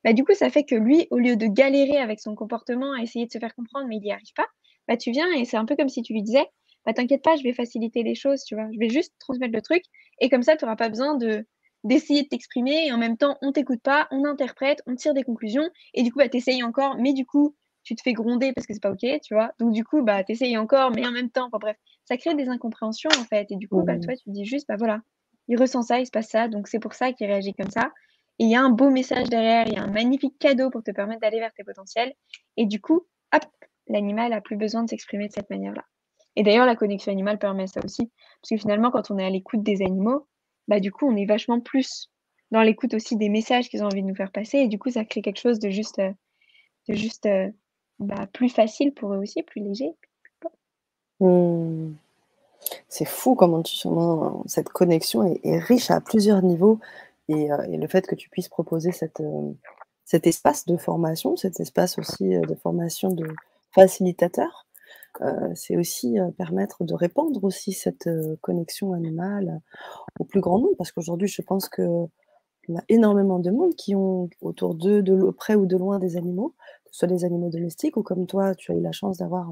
bah, du coup, ça fait que lui, au lieu de galérer avec son comportement à essayer de se faire comprendre, mais il n'y arrive pas, bah, tu viens et c'est un peu comme si tu lui disais: «Bah, t'inquiète pas, je vais faciliter les choses», tu vois? «Je vais juste transmettre le truc et comme ça, tu auras pas besoin d'essayer de t'exprimer et en même temps, on t'écoute pas, on interprète, on tire des conclusions et du coup, bah, tu encore, mais du coup, tu te fais gronder parce que c'est pas OK», tu vois? Donc du coup, bah, tu encore, mais en même temps, enfin bref, ça crée des incompréhensions, en fait et du coup, bah, Mmh. toi, tu dis juste: «Bah, voilà, il ressent ça, il se passe ça, donc c'est pour ça qu'il réagit comme ça». Et il y a un beau message derrière, il y a un magnifique cadeau pour te permettre d'aller vers tes potentiels et du coup, hop, l'animal a plus besoin de s'exprimer de cette manière-là. Et d'ailleurs, la connexion animale permet ça aussi, parce que finalement, quand on est à l'écoute des animaux, bah, du coup, on est vachement plus dans l'écoute aussi des messages qu'ils ont envie de nous faire passer et du coup, ça crée quelque chose de juste, bah, plus facile pour eux aussi, plus léger. Mmh. C'est fou comment cette connexion est riche à plusieurs niveaux et le fait que tu puisses proposer cet espace de formation, cet espace aussi, de formation de facilitateur, c'est aussi, permettre de répandre aussi cette, connexion animale au plus grand nombre. Parce qu'aujourd'hui, je pense que on a énormément de monde qui ont autour d'eux, près ou de loin des animaux, que ce soit des animaux domestiques ou comme toi, tu as eu la chance d'avoir,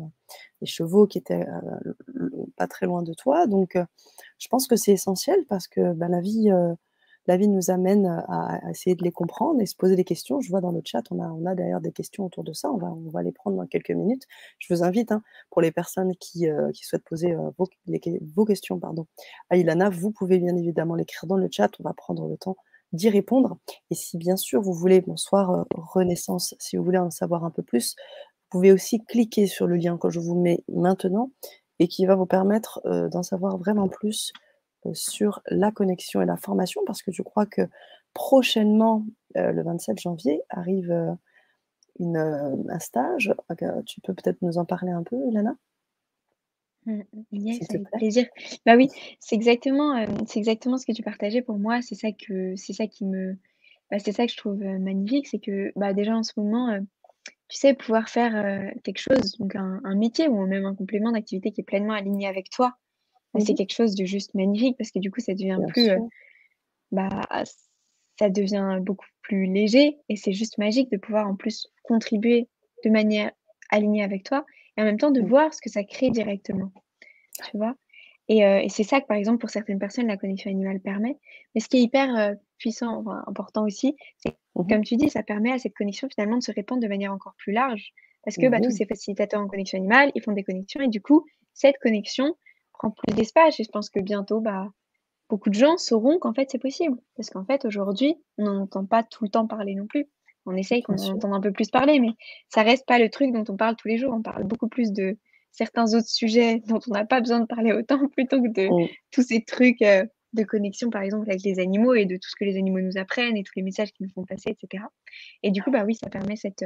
des chevaux qui étaient, pas très loin de toi. Donc, je pense que c'est essentiel parce que, bah, la vie nous amène à essayer de les comprendre et se poser des questions. Je vois dans le chat, on a d'ailleurs des questions autour de ça. On va les prendre dans quelques minutes. Je vous invite, hein, pour les personnes qui souhaitent poser, vos questions, pardon, à Ilana, vous pouvez bien évidemment l'écrire dans le chat. On va prendre le temps d'y répondre et si bien sûr vous voulez bonsoir, Renaissance, si vous voulez en savoir un peu plus, vous pouvez aussi cliquer sur le lien que je vous mets maintenant et qui va vous permettre, d'en savoir vraiment plus, sur la connexion et la formation parce que je crois que prochainement, le 27 janvier arrive, un stage. Tu peux peut-être nous en parler un peu, Ilana, s'il Yes, te avec plaît? plaisir. Bah oui, c'est exactement ce que tu partageais pour moi. C'est ça qui me bah, c'est ça que je trouve, magnifique, c'est que, bah, déjà en ce moment, tu sais, pouvoir faire, quelque chose, donc un métier ou même un complément d'activité qui est pleinement aligné avec toi, bah, c'est Mmh. quelque chose de juste magnifique parce que du coup, ça devient Bien plus, sûr. bah, ça devient beaucoup plus léger et c'est juste magique de pouvoir en plus contribuer de manière alignée avec toi et en même temps de Mmh. voir ce que ça crée directement, tu vois? Et c'est ça que, par exemple, pour certaines personnes, la connexion animale permet. Mais ce qui est hyper, puissant, enfin important aussi, c'est Mmh. comme tu dis, ça permet à cette connexion finalement de se répandre de manière encore plus large. Parce que, Bah bah, tous oui. ces facilitateurs en connexion animale, ils font des connexions et du coup, cette connexion prend plus d'espace et je pense que bientôt, bah, beaucoup de gens sauront qu'en fait, c'est possible. Parce qu'en fait, aujourd'hui, on n'en entend pas tout le temps parler non plus. On essaye Bien qu'on en sûr. entende un peu plus parler, mais ça reste pas le truc dont on parle tous les jours. On parle beaucoup plus de certains autres sujets dont on n'a pas besoin de parler autant, plutôt que de Mmh. tous ces trucs, de connexion, par exemple, avec les animaux et de tout ce que les animaux nous apprennent et tous les messages qu'ils nous font passer et cetera. Et du coup, bah, oui, ça permet cette,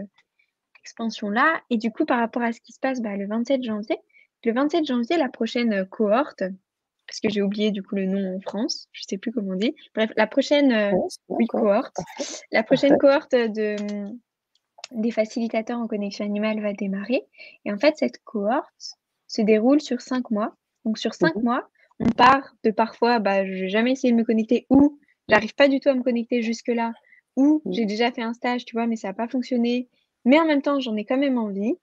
expansion-là. Et du coup, par rapport à ce qui se passe, bah, le 27 janvier, la prochaine, cohorte parce que j'ai oublié du coup le nom en France, je sais plus comment on dit. Bref, la prochaine, Ouais, c'est bien, oui, quoi. cohorte, Parfait, la prochaine parfait. cohorte des facilitateurs en connexion animale va démarrer et en fait, cette cohorte se déroule sur 5 mois. Donc sur Mmh 5 mh. mois, on part de parfois, j'ai jamais essayé de me connecter ou j'arrive pas du tout à me connecter jusque-là ou Mmh. j'ai déjà fait un stage, tu vois, mais ça a pas fonctionné. Mais en même temps, j'en ai quand même envie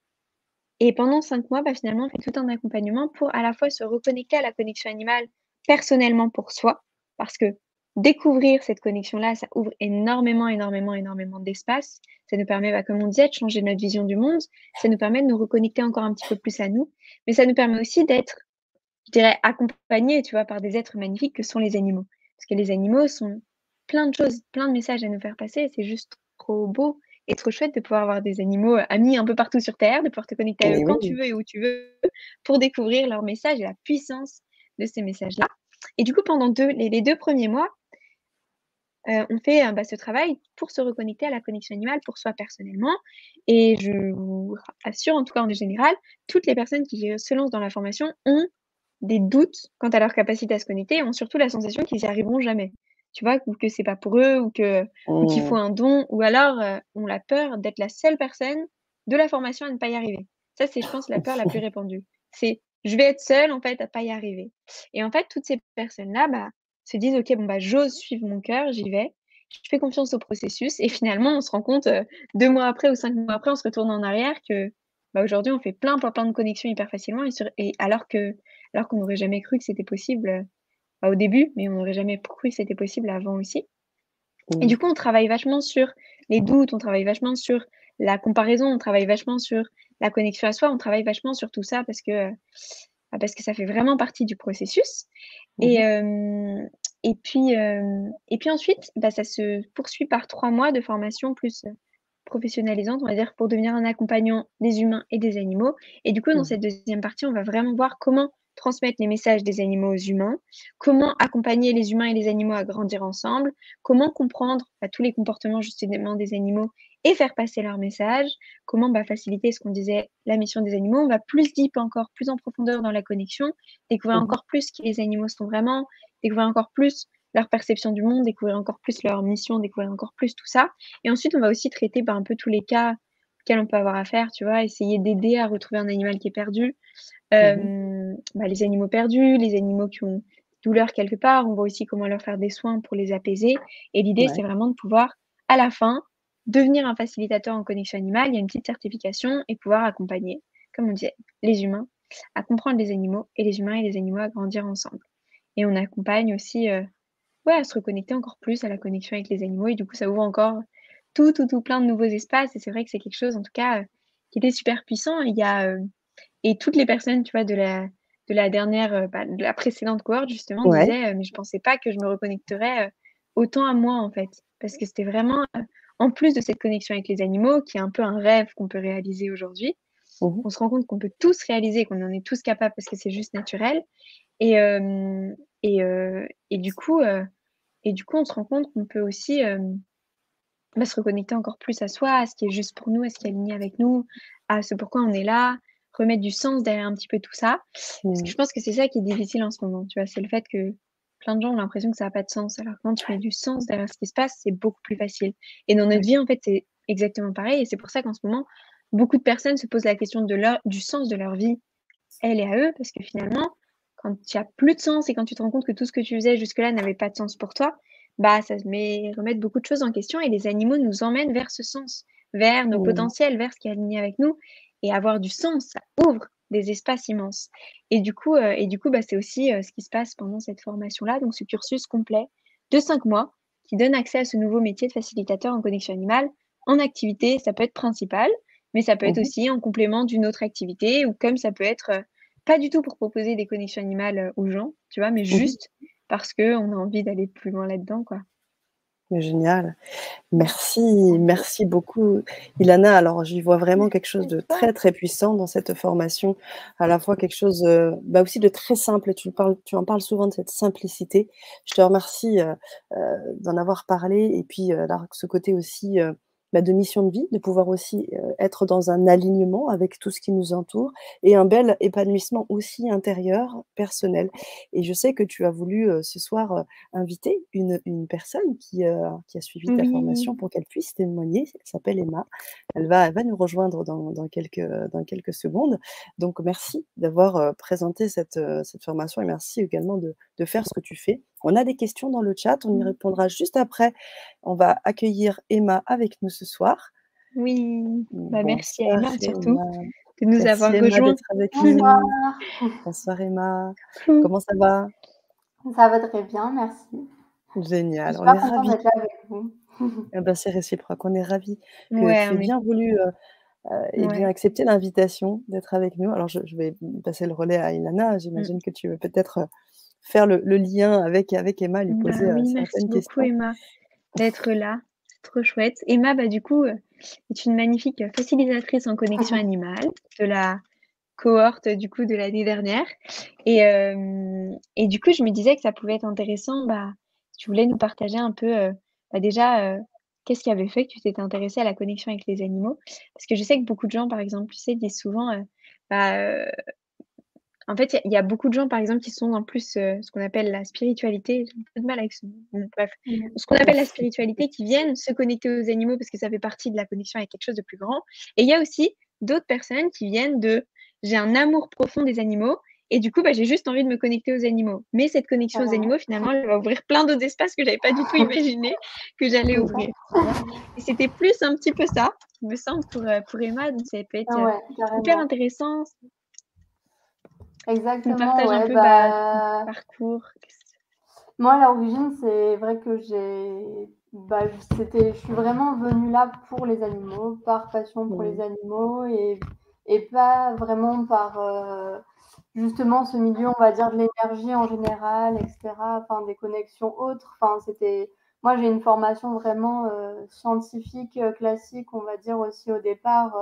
et pendant 5 mois, finalement, on fait tout un accompagnement pour à la fois se reconnecter à la connexion animale personnellement pour soi, parce que découvrir cette connexion-là, ça ouvre énormément, énormément, énormément d'espace. Ça nous permet, comme on disait, de changer notre vision du monde. Ça nous permet de nous reconnecter encore un petit peu plus à nous, mais ça nous permet aussi d'être, je dirais, accompagnés, tu vois, par des êtres magnifiques que sont les animaux. Parce que les animaux sont plein de choses, plein de messages à nous faire passer et c'est juste trop beau et trop chouette de pouvoir avoir des animaux, amis un peu partout sur terre, de pouvoir te connecter à eux Mais quand tu oui. veux et où tu veux pour découvrir leurs messages et la puissance de ces messages-là. Et du coup, pendant les 2 premiers mois, on fait, ce travail pour se reconnecter à la connexion animale pour soi personnellement et je vous assure, en tout cas en général, toutes les personnes qui, se lancent dans la formation ont des doutes quant à leur capacité à se connecter, ont surtout la sensation qu'ils y arriveront jamais. Tu vois? Ou que c'est pas pour eux ou qu'il faut Mmh. un don ou alors, ont la peur d'être la seule personne de la formation à ne pas y arriver. Ça, c'est je pense la peur la plus répandue. C'est: «Je vais être seule en fait à pas y arriver» et en fait, toutes ces personnes-là, se disent: «OK, j'ose suivre mon cœur, j'y vais, je fais confiance au processus» et finalement, on se rend compte, 2 mois après ou 5 mois après, on se retourne en arrière que, aujourd'hui, on fait plein, plein, plein de connexions hyper facilement et alors qu'on n'aurait jamais cru que c'était possible, au début, mais on n'aurait jamais cru que c'était possible avant aussi. Et Mmh. du coup, on travaille vachement sur les doutes, on travaille vachement sur la comparaison, on travaille vachement sur la connexion à soi, on travaille vachement sur tout ça parce que ça fait vraiment partie du processus. Et Mmh mh. hem et puis ensuite, ça se poursuit par 3 mois de formation plus, professionnalisante, on va dire, pour devenir un accompagnant des humains et des animaux. Et du coup, dans Mmh. cette deuxième partie, on va vraiment voir comment transmettre les messages des animaux aux humains, comment accompagner les humains et les animaux à grandir ensemble, comment comprendre, tous les comportements justement des animaux et faire passer leurs messages, comment, faciliter ce qu'on disait, la mission des animaux. On va plus deep encore, plus en profondeur dans la connexion, découvrir Mmh mh. encore plus qui les animaux sont vraiment, découvrir encore plus leur perception du monde, découvrir encore plus leur mission, découvrir encore plus tout ça. Et ensuite, on va aussi traiter, un peu tous les cas auxquels on peut avoir affaire, tu vois? Essayer d'aider à retrouver un animal qui est perdu, Mmh mh. les animaux perdus, les animaux qui ont douleur quelque part. On voit aussi comment leur faire des soins pour les apaiser et l'idée, Ouais. c'est vraiment de pouvoir, à la fin, devenir un facilitateur en connexion animale. Il y a une petite certification et pouvoir accompagner, comme on disait, les humains à comprendre les animaux et les humains et les animaux à grandir ensemble. Et on accompagne aussi, ouais, à se reconnecter encore plus à la connexion avec les animaux et du coup, ça ouvre encore tout, tout, tout plein de nouveaux espaces et c'est vrai que c'est quelque chose, en tout cas, qui était super puissant. Il y a, et toutes les personnes, tu vois, de la dernière, de la précédente cohorte justement Ouais. disaient: «Mais je pensais pas que je me reconnecterais, autant à moi, en fait». Parce que c'était vraiment, en plus de cette connexion avec les animaux qui est un peu un rêve qu'on peut réaliser aujourd'hui, Mmh mh. on se rend compte qu'on peut tous réaliser, qu'on en est tous capables parce que c'est juste naturel et hem et du coup, on se rend compte qu'on peut aussi, se reconnecter encore plus à soi, à ce qui est juste pour nous, à ce qui est aligné avec nous, à ce pourquoi on est là, remettre du sens derrière un petit peu tout ça. Parce que Mmh. je pense que c'est ça qui est difficile en ce moment, tu vois? C'est le fait que plein de gens ont l'impression que ça a pas de sens, alors que quand tu mets du sens derrière ce qui se passe, c'est beaucoup plus facile. Et dans notre Ouais. vie, en fait, c'est exactement pareil et c'est pour ça qu'en ce moment, beaucoup de personnes se posent la question du sens de leur vie, elles et à eux, parce que finalement, quand il y a plus de sens et quand tu te rends compte que tout ce que tu faisais jusque-là n'avait pas de sens pour toi, ça te met remettre beaucoup de choses en question et les animaux nous emmènent vers ce sens, vers nos Mmh. potentiels, vers ce qui est aligné avec nous et avoir du sens, ça ouvre des espaces immenses et du coup, c'est aussi, ce qui se passe pendant cette formation-là, donc ce cursus complet de 5 mois qui donne accès à ce nouveau métier de facilitateur en connexion animale en activité. Ça peut être principal, mais ça peut être Mmh mh. aussi en complément d'une autre activité ou comme ça peut être, pas du tout pour proposer des connexions animales, aux gens, tu vois? Mais Mmh mh. juste parce qu'on a envie d'aller plus loin là-dedans, quoi. Génial. Mmh. Merci, merci beaucoup Ilana. Alors j'y vois vraiment quelque Merci chose à de toi. très, très puissant dans cette formation, à la fois quelque chose, aussi de très simple et tu en parles souvent de cette simplicité. Je te remercie, d'en avoir parlé et puis, alors ce côté aussi, bah, de mission de vie, de pouvoir aussi, être dans un alignement avec tout ce qui nous entoure et un bel épanouissement aussi intérieur, personnel. Et je sais que tu as voulu, ce soir, inviter une personne qui a suivi ta Oui, formation pour qu'elle puisse témoigner. Elle s'appelle Emma. Elle va nous rejoindre dans quelques secondes. Donc merci d'avoir, présenté cette formation et merci également de faire ce que tu fais. On a des questions dans le chat, on y mmh, répondra juste après. On va accueillir Emma avec nous ce soir. oui. Bah, merci à Bonsoir Emma surtout Emma. de nous Merci avoir Emma rejoints. d'être avec Bonsoir, nous. Bonsoir Emma. Coucou. Comment ça va? ça va très bien, merci. Je Génial, suis on est super contente ravis. d'être là avec vous. Eh ben, c'est réciproque, on est ravis que Ouais, tu aies on est bien voulu, eh bien ouais. accepter l'invitation d'être avec nous. Alors je vais passer le relais à Ilana. Mmh. J'imagine que tu veux peut-être, faire le lien avec Emma, lui Bah, poser, oui, merci certaines beaucoup questions. Emma d'être là. C'est trop chouette. Emma, bah, du coup, est une magnifique, facilitatrice en connexion animale de la cohorte, du coup, de l'année dernière et du coup, je me disais que ça pouvait être intéressant, bah, si tu voulais nous partager un peu, bah, déjà, qu'est-ce qui avait fait que tu t'étais intéressée à la connexion avec les animaux? Parce que je sais que beaucoup de gens, par exemple, tu sais, disent souvent, bah, en fait, il y a beaucoup de gens, par exemple, qui sont dans plus, ce qu'on appelle la spiritualité. J'ai un peu de mal avec ce mot, bon bref. Mmh. Ce qu'on appelle la spiritualité, qui viennent se connecter aux animaux parce que ça fait partie de la connexion avec quelque chose de plus grand. Et il y a aussi d'autres personnes qui viennent de: «J'ai un amour profond des animaux et du coup, bah, j'ai juste envie de me connecter aux animaux». Mais cette connexion aux Carrément. animaux, finalement, elle va ouvrir plein d'autres espaces que j'avais pas du tout imaginé que j'allais C'est ça. ouvrir, tu vois? Et c'était plus un petit peu ça, il me semble, pour Emma, donc ça peut être, Ouais, hyper carrément. intéressant. Tu me Exactement, partages un ouais, peu, bah, ton bah, parcours. moi, à l'origine, c'est vrai que je suis vraiment venue là pour les animaux, par passion pour les Mmh. animaux et pas vraiment par, justement ce milieu, on va dire, de l'énergie en général et cetera, enfin des connexions autres. Enfin, moi, j'ai une formation vraiment, scientifique, classique, on va dire aussi au départ,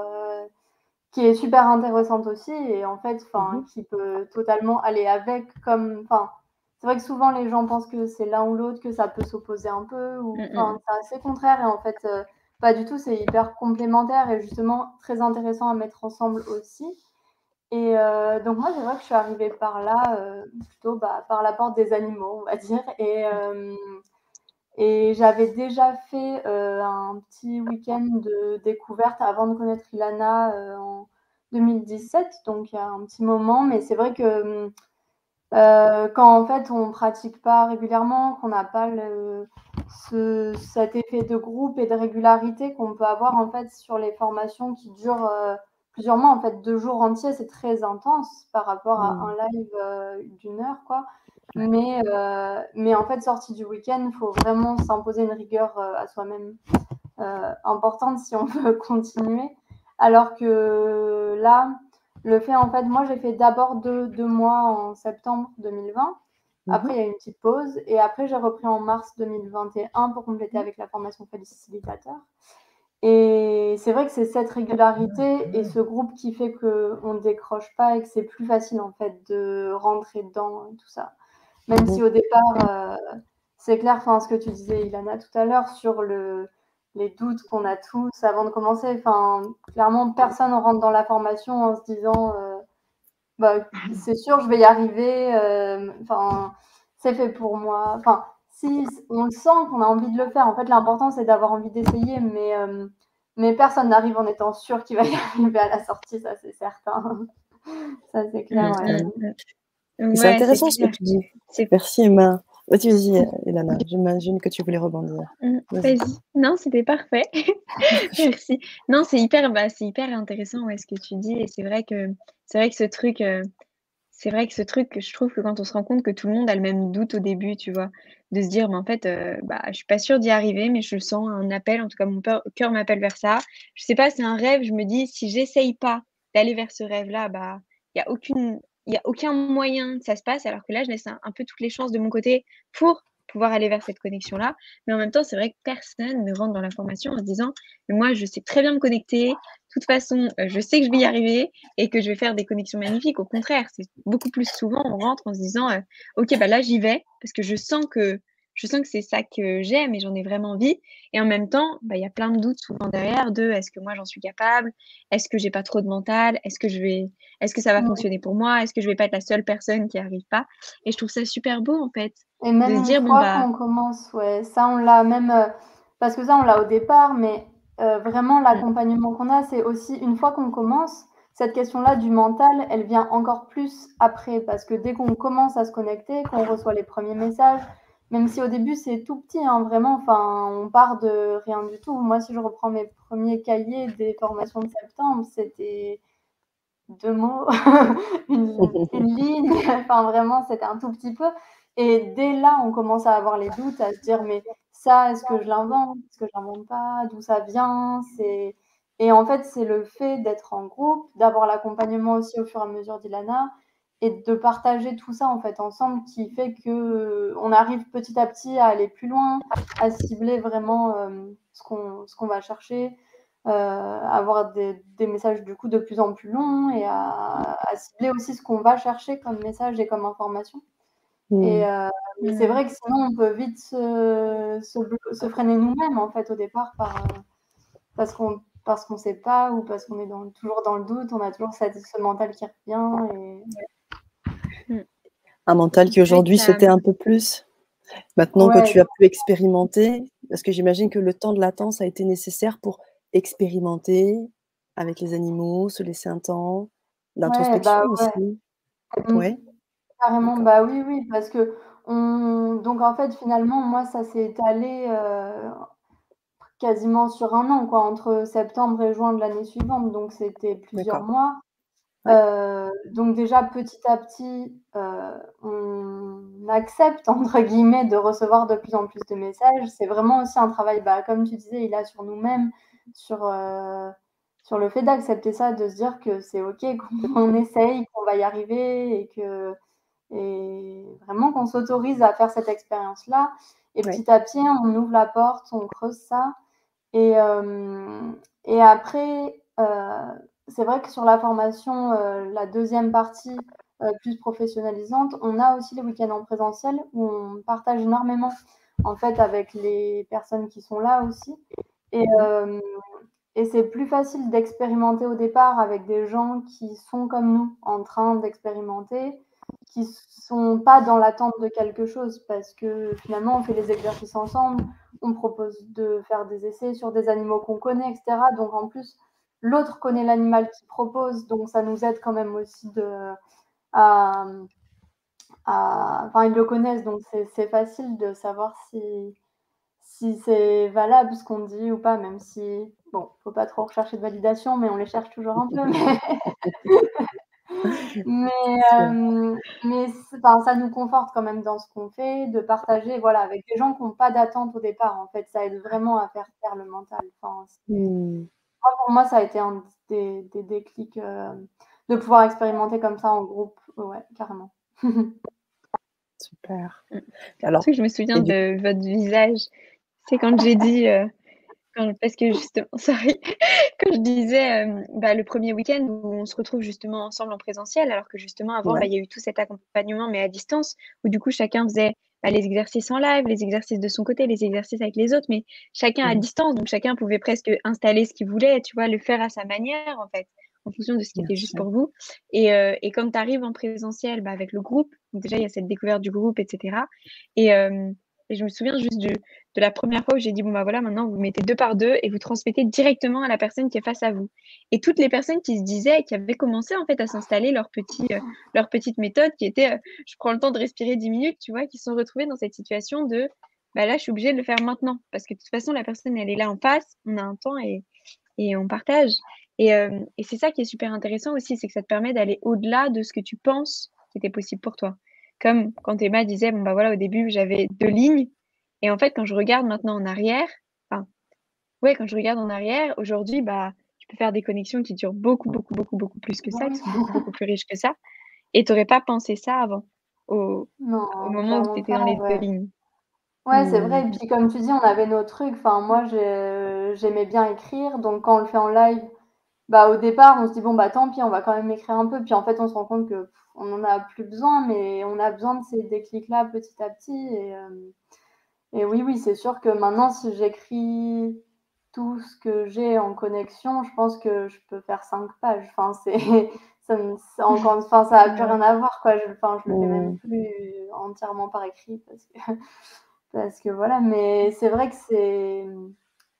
qui est super intéressante aussi et en fait, Mmh enfin, mh. qui peut totalement aller avec comme enfin, c'est vrai que souvent les gens pensent que c'est l'un ou l'autre, que ça peut s'opposer un peu ou Mmh enfin, mh. c'est assez contraire et en fait, pas du tout, c'est hyper complémentaire et justement très intéressant à mettre ensemble aussi et donc moi, c'est vrai que je suis arrivée par là, plutôt, bah, par la porte des animaux, on va dire et j'avais déjà fait, un petit week-end de découverte avant de connaître Ilana, en 2017, donc il y a un petit moment. Mais c'est vrai que, quand en fait on pratique pas régulièrement, qu'on n'a pas cet effet de groupe et de régularité qu'on peut avoir en fait sur les formations qui durent, plusieurs mois, en fait 2 jours entiers, c'est très intense par rapport à Mmh. un live, d'1 heure quoi. Ouais. Mais en fait, sorti du week-end, il faut vraiment s'imposer une rigueur, à soi-même, importante si on veut continuer. Alors que là, le fait en fait moi j'ai fait d'abord 2 mois en septembre 2020. Mmh Après mh. il y a eu une petite pause et après j'ai repris en mars 2021 pour compléter avec la formation facilitateur et c'est vrai que c'est cette régularité et ce groupe qui fait qu'on ne décroche pas et que c'est plus facile en fait de rentrer dedans et tout ça. Même Mmh. si au départ, c'est clair, enfin, ce que tu disais, Ilana, tout à l'heure, sur les doutes qu'on a tous avant de commencer. Enfin, clairement, personne rentre dans la formation en se disant bah, c'est sûr, je vais y arriver, enfin, c'est fait pour moi. Enfin, si on le sent qu'on a envie de le faire, en fait, l'important, c'est d'avoir envie d'essayer, mais personne n'arrive en étant sûr qu'il va y arriver à la sortie, ça, c'est certain. Ça, c'est clair, Mmh, ouais. mmh, Mmh. mmh. C'est Ouais, c'est intéressant ce que clair. tu dis. C'est Merci Emma. Vas-y, Ilana, j'imagine que tu voulais rebondir. Vas-y. Vas-y. Non, c'était parfait. Merci. Non, c'est hyper intéressant, ouais, ce que tu dis et c'est vrai que ce truc, c'est vrai que ce truc, je trouve que quand on se rend compte que tout le monde a le même doute au début, tu vois? De se dire: «Mais en fait, bah, je suis pas sûre d'y arriver, mais je sens un appel, en tout cas mon cœur m'appelle vers ça». Je sais pas, c'est un rêve, je me dis: «Si j'essaye pas d'aller vers ce rêve-là, bah, il y a aucune il y a aucun moyen que ça se passe». Alors que là, je laisse un peu toutes les chances de mon côté pour pouvoir aller vers cette connexion-là. Mais en même temps, c'est vrai que personne ne rentre dans la formation en se disant: «Mais moi, je sais très bien me connecter. De toute façon, je sais que je vais y arriver et que je vais faire des connexions magnifiques. Au contraire, c'est beaucoup plus souvent, on rentre en se disant, «OK, bah, là, j'y vais parce que je sens que je sens que c'est ça que j'aime et j'en ai vraiment envie. Et en même temps, bah, il y a plein de doutes souvent derrière de: «Est-ce que moi j'en suis capable? Est-ce que j'ai pas trop de mental? Est-ce que ça va Mmh. fonctionner pour moi? Est-ce que je vais pas être la seule personne qui arrive pas?» Et je trouve ça super beau en fait, Et de même se une dire: «Bon fois bah». qu'on commence, ouais, ça on l'a même, parce que ça on l'a au départ, mais vraiment Mmh, l'accompagnement qu'on a, c'est aussi une fois qu'on commence, cette question-là du mental, elle vient encore plus après. Parce que dès qu'on commence à se connecter, qu'on reçoit les premiers messages, même si au début c'est tout petit, hein, vraiment, enfin, on part de rien du tout. Moi, si je reprends mes premiers cahiers des formations de septembre, c'était 2 mots, une ligne, enfin vraiment, c'était un tout petit peu et dès là, on commence à avoir les doutes, à se dire: «Mais ça, est-ce que je l'invente? Est-ce que je l'invente pas? D'où ça vient?» Et en fait, c'est le fait d'être en groupe, d'avoir l'accompagnement aussi au fur et à mesure d'Ilana et de partager tout ça, en fait, ensemble qui fait que, on arrive petit à petit à aller plus loin, à cibler vraiment, ce qu'on va chercher, avoir des messages du coup de plus en plus longs et à cibler aussi ce qu'on va chercher comme message et comme information. Et, Mmh. mais c'est mmh. vrai que sinon on peut vite se freiner nous-mêmes en fait au départ parce qu'on sait pas ou parce qu'on est toujours dans le doute, on a toujours ce mental qui revient et Mmh. Un mental qui C'est vrai que aujourd'hui se ça, tait un peu plus, maintenant que ouais, tu as pu expérimenter, parce que j'imagine que le temps de latence a été nécessaire pour expérimenter avec les animaux, se laisser un temps ouais, d'introspection bah, ouais. aussi? Mmh. Ouais, Carrément, d'accord, bah, oui, oui, parce qu'on donc en fait, finalement, moi, ça s'est étalé, quasiment sur 1 an, quoi, entre septembre et juin de l'année suivante, donc c'était plusieurs d'accord. mois. Ouais. Donc déjà, petit à petit, on «accepte» entre guillemets de recevoir de plus en plus de messages. C'est vraiment aussi un travail, bah, comme tu disais, il a sur nous-mêmes, sur, sur le fait d'accepter ça, de se dire que c'est OK, qu'on essaye, qu'on va y arriver et vraiment qu'on s'autorise à faire cette expérience-là et Ouais. petit à petit, on ouvre la porte, on creuse ça et hem et après, c'est vrai que sur la formation, la deuxième partie, plus professionnalisante, on a aussi les week-ends en présentiel où on partage énormément, en fait, avec les personnes qui sont là aussi et Mmh. hem et c'est plus facile d'expérimenter au départ avec des gens qui sont comme nous, en train d'expérimenter, qui sont pas dans l'attente de quelque chose parce que finalement on fait les exercices ensemble, on propose de faire des essais sur des animaux qu'on connaît et cetera. Donc en plus, l'autre connaît l'animal qu'il propose, donc ça nous aide quand même aussi à enfin ils le connaissent, donc c'est facile de savoir si c'est valable ce qu'on dit ou pas, même si, bon, faut pas trop rechercher de validation, mais on les cherche toujours un peu. Mais, Sûr. mais enfin, ça nous conforte quand même dans ce qu'on fait, de partager, voilà, avec des gens qui ont pas d'attente au départ, en fait. Ça aide vraiment à faire taire le mental. Enfin, Mmh. pour moi, ça a été un des déclics, de pouvoir expérimenter comme ça en groupe. Ouais, carrément. Super. mmh. Alors Surtout que je me souviens et du de votre visage, c'est quand j'ai dit, parce que justement sorry, quand je disais, bah, le premier week-end où on se retrouve justement ensemble en présentiel, alors que justement avant, bah, ouais. il y a eu tout cet accompagnement, mais à distance, où du coup chacun faisait, bah, les exercices en live, les exercices de son côté, les exercices avec les autres, mais chacun à Mmh. distance, donc chacun pouvait presque installer ce qu'il voulait, tu vois? Le faire à sa manière en fait, en fonction de ce qui Bien était juste sûr. pour vous et quand tu arrives en présentiel, bah, avec le groupe, donc déjà il y a cette découverte du groupe et cetera et hem et je me souviens juste du de la première fois où j'ai dit: «Bon, bah, voilà, maintenant vous mettez 2 par 2 et vous transmettez directement à la personne qui est face à vous» et toutes les personnes qui se disaient qui avaient commencé, en fait, à s'installer leur petite méthode qui était, je prends le temps de respirer 10 minutes, tu vois? Qui se sont retrouvées dans cette situation de: «Bah, là, je suis obligée de le faire maintenant» parce que de toute façon, la personne, elle est là en face, on a un temps et on partage et c'est ça qui est super intéressant aussi, c'est que ça te permet d'aller au-delà de ce que tu penses qui était possible pour toi. Comme quand Emma disait: «Bon, bah, voilà, au début, j'avais 2 lignes» et en fait, quand je regarde maintenant en arrière, enfin, ouais, quand je regarde en arrière, aujourd'hui, bah, je peux faire des connexions qui durent beaucoup, beaucoup, beaucoup, beaucoup plus que Bah ça, qui oui. sont beaucoup, beaucoup plus riches que ça et tu aurais pas pensé ça avant, au Non, moment où tu clairement étais pas, dans les 2 ouais. lignes. Ouais, c'est vrai et Mmh. puis comme tu dis, on avait nos trucs. Enfin, moi, j'aimais bien écrire, donc quand on le fait en live, bah, au départ, on se dit: «Bon, bah, tant pis, on va quand même écrire un peu». Puis en fait, on se rend compte on en a plus besoin, mais on a besoin de ces déclics-là petit à petit Et oui, oui, c'est sûr que maintenant, si j'écris tout ce que j'ai en connexion, je pense que je peux faire 5 pages. Enfin, c'est ça me c'est encore enfin, ça a plus Ouais. rien à voir, quoi. Je le fais même Mmh. plus entièrement par écrit parce que voilà, mais c'est vrai que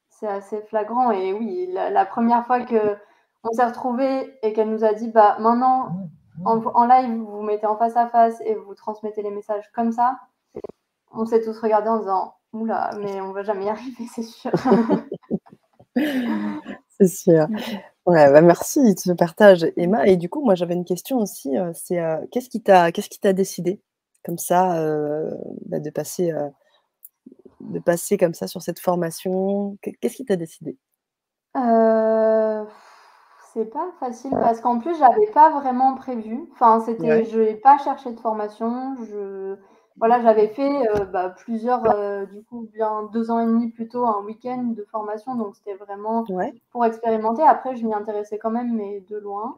c'est assez flagrant et oui, la 1re fois qu'on s'est retrouvés et qu'elle nous a dit: «Bah, maintenant, en live, vous vous mettez en face à face et vous transmettez les messages comme ça», on s'est tous regardés en disant: «Ouh là, mais on va jamais y arriver, c'est sûr». C'est sûr. Mmh. Ouais, bah, merci de ce partage, Emma. Et du coup, moi, j'avais une question aussi, c'est, qu'est-ce qui t'a décidé comme ça, bah, de passer comme ça sur cette formation? Qu'est-ce qui t'a décidé? Heu, c'est pas facile parce qu'en plus, j'avais pas vraiment prévu. Enfin, Ouais, je n'ai pas cherché de formation. Voilà, j'avais fait, bah, plusieurs, du coup, bien 2 ans et demi plus tôt, un week-end de formation, donc c'était vraiment ouais. pour expérimenter. Après, je m'y intéressais quand même, mais de loin.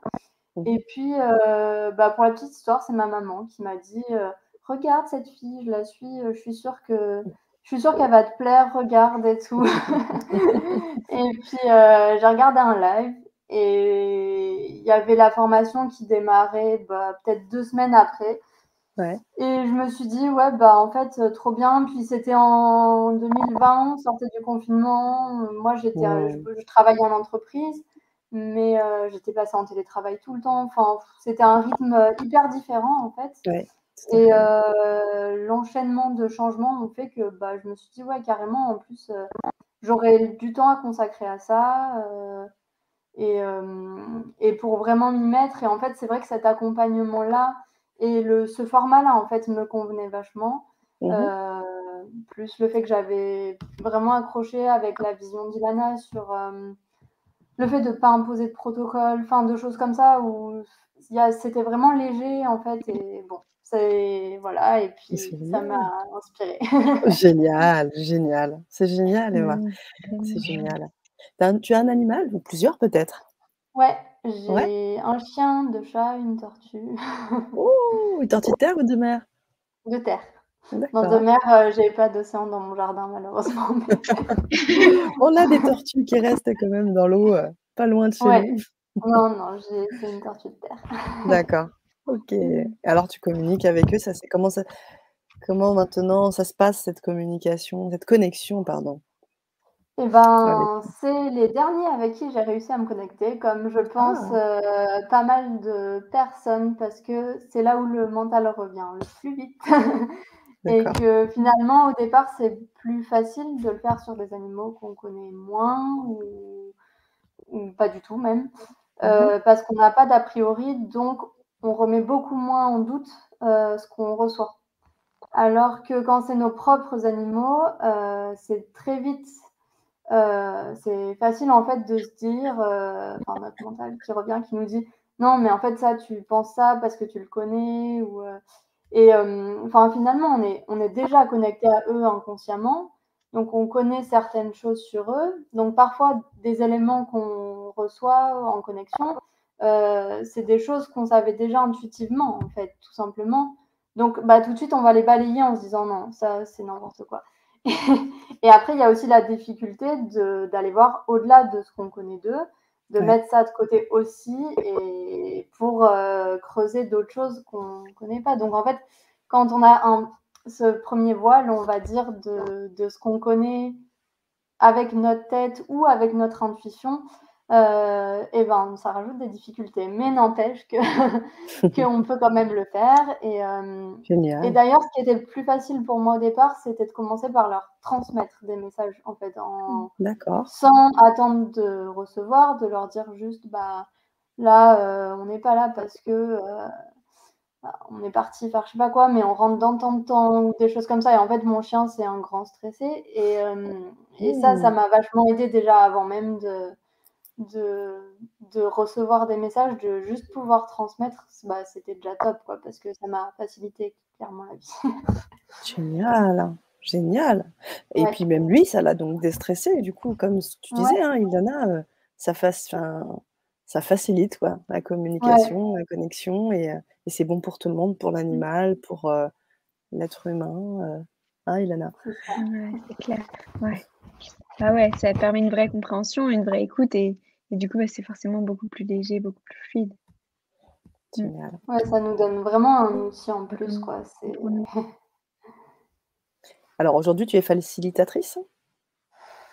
Mmh. Et puis, bah, pour la petite histoire, c'est ma maman qui m'a dit, «Regarde cette fille, je la suis, je suis sûre qu'elle va te plaire, regarde et tout». Et puis, j'ai regardé un live et il y avait la formation qui démarrait, bah, peut-être 2 semaines après Ouais. et je me suis dit: «Ouais, bah, en fait, trop bien». Puis c'était en 2020, on sortait du confinement. Moi, Mmh. je travaillais en entreprise, mais j'étais passée en télétravail tout le temps. Enfin, c'était un rythme, hyper différent, en fait Ouais, tout à et fait. l'enchaînement de changements ont fait que, bah, je me suis dit: «Ouais, carrément, en plus, j'aurais du temps à consacrer à ça, et pour vraiment m'y mettre et en fait, c'est vrai que cet accompagnement-là et ce format-là, en fait, me convenait vachement, Mmh mh. heu, plus le fait que j'avais vraiment accroché avec la vision d'Ilana sur, le fait de pas imposer de protocole, enfin de choses comme ça où c'était vraiment léger, en fait et bon, c'est voilà et C'est puis ça m'a génial. inspirée. Génial, génial. C'est génial, Emma, Mmh. c'est Tellement. génial. Tu as un animal ou plusieurs peut-être? Ouais, Ouais? j'ai un chien, 2 chats, une tortue. Oh! Une tortue de terre ou de mer? De terre. Non, de D'accord. mer, j'ai pas d'océan dans mon jardin malheureusement, mais On a des tortues qui restent quand même dans l'eau, pas loin de chez ouais. nous. Non, non, c'est une tortue de terre. D'accord. OK. Et Mmh. alors tu communiques avec eux, comment maintenant ça se passe cette communication, cette connexion pardon, Et avec ben, c'est les derniers avec qui j'ai réussi à me connecter, comme je pense, ah! pas mal de personnes parce que c'est là où le mental revient le plus vite et D'accord. que finalement, au départ, c'est plus facile de le faire sur des animaux qu'on connaît moins ou pas du tout même. Mmh mh. Parce qu'on n'a pas d'a priori, donc on remet beaucoup moins en doute, ce qu'on reçoit. Alors que quand c'est nos propres animaux, c'est très vite, c'est facile en fait de se dire, enfin notre mental qui revient, qui nous dit: «Non mais en fait ça tu penses ça parce que tu le connais» ou, et enfin finalement on est déjà connecté à eux inconsciemment, donc on connaît certaines choses sur eux. Donc parfois des éléments qu'on reçoit en connexion, c'est des choses qu'on savait déjà intuitivement en fait, tout simplement. Donc bah, tout de suite on va les balayer en se disant: «Non, ça c'est n'importe quoi». Et après il y a aussi la difficulté d'aller voir au-delà de ce qu'on connaît d'eux, de Ouais. mettre ça de côté aussi et pour, creuser d'autres choses qu'on connaît pas. Donc en fait, quand on a ce premier voile, on va dire, de ce qu'on connaît avec notre tête ou avec notre intuition, et ben, ça rajoute des difficultés. Mais n'empêche que qu'on peut quand même le faire et Génial. d'ailleurs, ce qui était le plus facile pour moi au départ, c'était de commencer par leur transmettre des messages, en fait, D'accord. sans attendre de recevoir, de leur dire juste: «Bah, là, on n'est pas là parce que, bah, on est parti faire je sais pas quoi, mais on rentre dans tant de temps» ou des choses comme ça et en fait, mon chien, c'est un grand stressé et ça Mmh. m'a vachement aidée déjà avant même de de recevoir des messages, de juste pouvoir transmettre, bah, c'était déjà top, quoi, parce que ça m'a facilité clairement la vie. Génial, génial. Et Ouais, puis même lui, ça l'a donc déstressé du coup, comme tu ouais, disais, hein, Iliana, ça facilite quoi, la ouais, communication, la connexion et c'est bon pour tout le monde, pour l'animal, pour, l'être humain. hein, Ilana? C'est ça. Ouais, c'est clair. Ouais. Ah ouais, ça permet une vraie compréhension, une vraie écoute et du coup, c'est forcément beaucoup plus léger, beaucoup plus fluide. Génial. Ouais, ça nous donne vraiment un outil en plus, quoi. Pour nous. Alors aujourd'hui, tu es facilitatrice?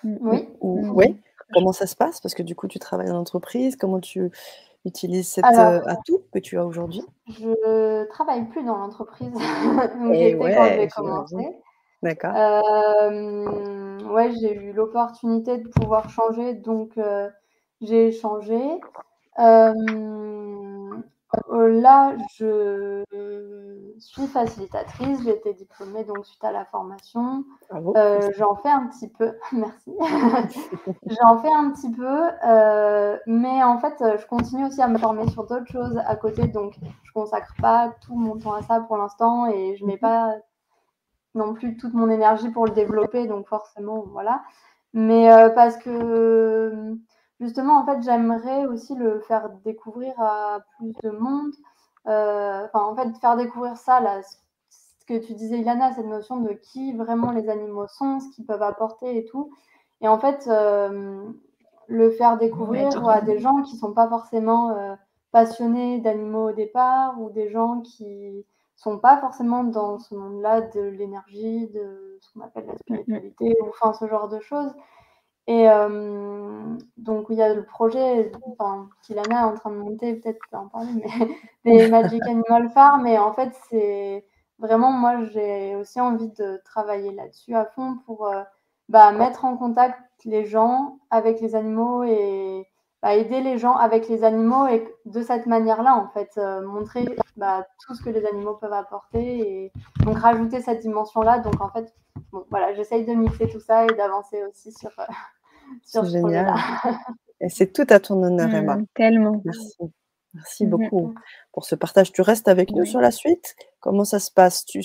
Oui. Oui. Comment ça se passe? Parce que du coup, tu travailles en entreprise. Comment tu utilises cet Alors, atout que tu as aujourd'hui? je travaille plus dans l'entreprise où Eh j'étais quand j'ai ouais, j'imagine. commencé. D'accord. Ouais, j'ai eu l'opportunité de pouvoir changer, donc j'ai changé. Là, je suis facilitatrice, j'ai été diplômée donc suite à la formation. Bravo. J'en fais un petit peu merci. J'en fais un petit peu, mais en fait, je continue aussi à me former sur d'autres choses à côté, donc je consacre pas tout mon temps à ça pour l'instant et je mets pas non plus toute mon énergie pour le développer, donc forcément, voilà. Mais parce que justement, en fait, j'aimerais aussi le faire découvrir à plus de monde. Enfin, en fait, faire découvrir ça, là, ce que tu disais, Ilana, cette notion de qui vraiment les animaux sont, ce qu'ils peuvent apporter et tout. Et en fait, le faire découvrir à des gens qui sont pas forcément passionnés d'animaux au départ ou des gens qui sont pas forcément dans ce monde-là de l'énergie, de ce qu'on appelle la spiritualité, ou enfin ce genre de choses. Et donc il y a le projet, enfin qu'Ilana est en train de monter, peut-être tu peux en parler, mais des Magic Animal Farm. Et en fait, c'est vraiment, moi j'ai aussi envie de travailler là-dessus à fond pour mettre en contact les gens avec les animaux et aider les gens avec les animaux et de cette manière-là, en fait, montrer tout ce que les animaux peuvent apporter et donc rajouter cette dimension-là. Donc en fait, bon, voilà, j'essaye de mixer tout ça et d'avancer aussi sur C'est ce projet-là. génial. Et c'est tout à ton honneur, Emma. Tellement. Merci. Merci beaucoup pour ce partage. Tu restes avec nous sur la suite? Comment ça se passe? Tu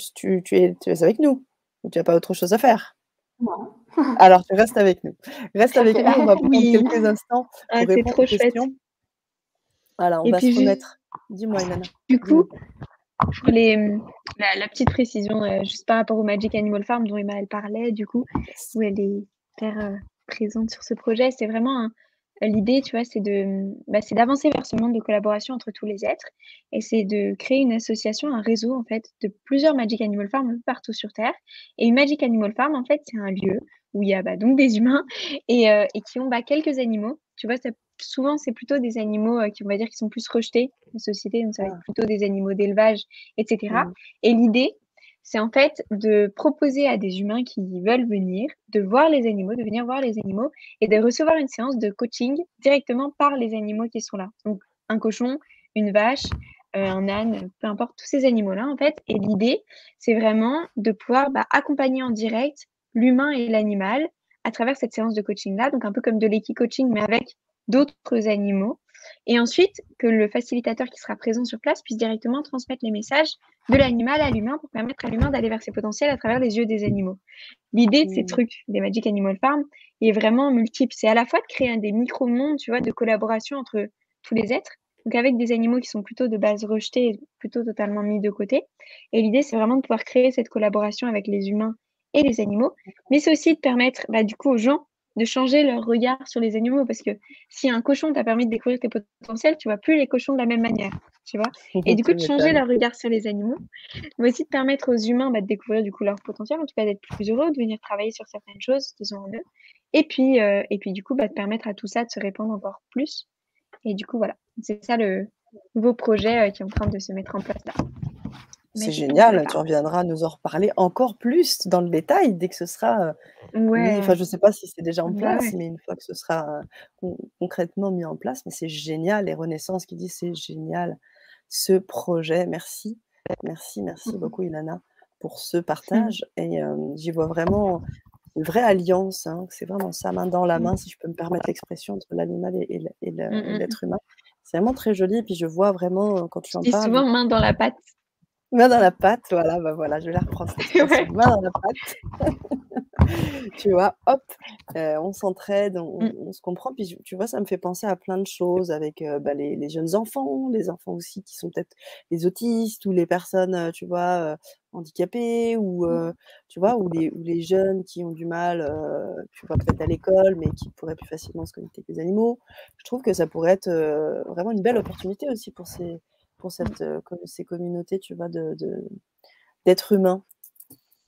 es avec nous? Ou tu n'as pas autre chose à faire? Non. Alors tu restes avec nous. Reste avec nous, on va prendre Oui. quelques instants Ah, pour c'est répondre trop aux chouette. questions. Voilà, on Et va se puis remettre. Dis-moi, Ilana. du coup, pour la petite précision, juste par rapport au Magic Animal Farm dont Emma elle parlait, du coup, Yes. où elle est hyper présente sur ce projet, c'est vraiment l'idée, tu vois, c'est d'avancer vers ce monde de collaboration entre tous les êtres et c'est de créer une association, un réseau en fait de plusieurs Magic Animal Farm un peu partout sur Terre. Et une Magic Animal Farm, en fait, c'est un lieu où il y a donc des humains et qui ont quelques animaux. Tu vois, souvent, c'est plutôt des animaux qui, on va dire, qui sont plus rejetés de la société, donc ça va être plutôt des animaux d'élevage, etc. Et l'idée, c'est en fait de proposer à des humains qui veulent venir, de voir les animaux, de venir voir les animaux et de recevoir une séance de coaching directement par les animaux qui sont là. Donc, un cochon, une vache, un âne, peu importe, tous ces animaux-là, en fait. Et l'idée, c'est vraiment de pouvoir accompagner en direct l'humain et l'animal à travers cette séance de coaching-là, donc un peu comme de l'équi-coaching, mais avec d'autres animaux. Et ensuite, que le facilitateur qui sera présent sur place puisse directement transmettre les messages de l'animal à l'humain pour permettre à l'humain d'aller vers ses potentiels à travers les yeux des animaux. L'idée de ces trucs, des Magic Animal Farm, est vraiment multiple. C'est à la fois de créer des micro-mondes, tu vois, de collaboration entre tous les êtres, donc avec des animaux qui sont plutôt de base rejetés et plutôt totalement mis de côté. Et l'idée, c'est vraiment de pouvoir créer cette collaboration avec les humains et les animaux, mais c'est aussi de permettre du coup aux gens de changer leur regard sur les animaux, parce que si un cochon t'a permis de découvrir tes potentiels, tu vois plus les cochons de la même manière, tu vois. Et du coup, de changer leur regard sur les animaux, mais aussi de permettre aux humains de découvrir du coup leur potentiel, en tout cas d'être plus heureux, de venir travailler sur certaines choses qu'ils ont en eux. Et puis du coup, de permettre à tout ça de se répandre encore plus. Et du coup, voilà, c'est ça le nouveau projet qui est en train de se mettre en place là. C'est génial, tu reviendras nous en reparler encore plus dans le détail dès que ce sera mis, enfin je ne sais pas si c'est déjà en place, mais une fois que ce sera concrètement mis en place, mais c'est génial. Et Renaissance qui dit c'est génial ce projet. Merci, merci, merci beaucoup Ilana pour ce partage. Et j'y vois vraiment une vraie alliance, hein, c'est vraiment ça, main dans la main, si je peux me permettre l'expression, entre l'animal et l'être humain. C'est vraiment très joli. Et puis je vois vraiment quand tu en Je dis parles. souvent main dans la pâte. Main dans la pâte, voilà, bah, voilà, je la reprends cette expression, Ouais. main dans la pâte. Tu vois? Hop, on s'entraide, on se comprend. Puis tu vois, ça me fait penser à plein de choses avec, bah, les jeunes enfants, les enfants aussi qui sont peut-être les autistes ou les personnes, tu vois, handicapées ou, tu vois, ou les jeunes qui ont du mal, tu vois, peut-être à l'école, mais qui pourraient plus facilement se connecter avec les animaux. Je trouve que ça pourrait être, vraiment une belle opportunité aussi pour Mmh. cette, ces communautés, tu vois, d'êtres humains,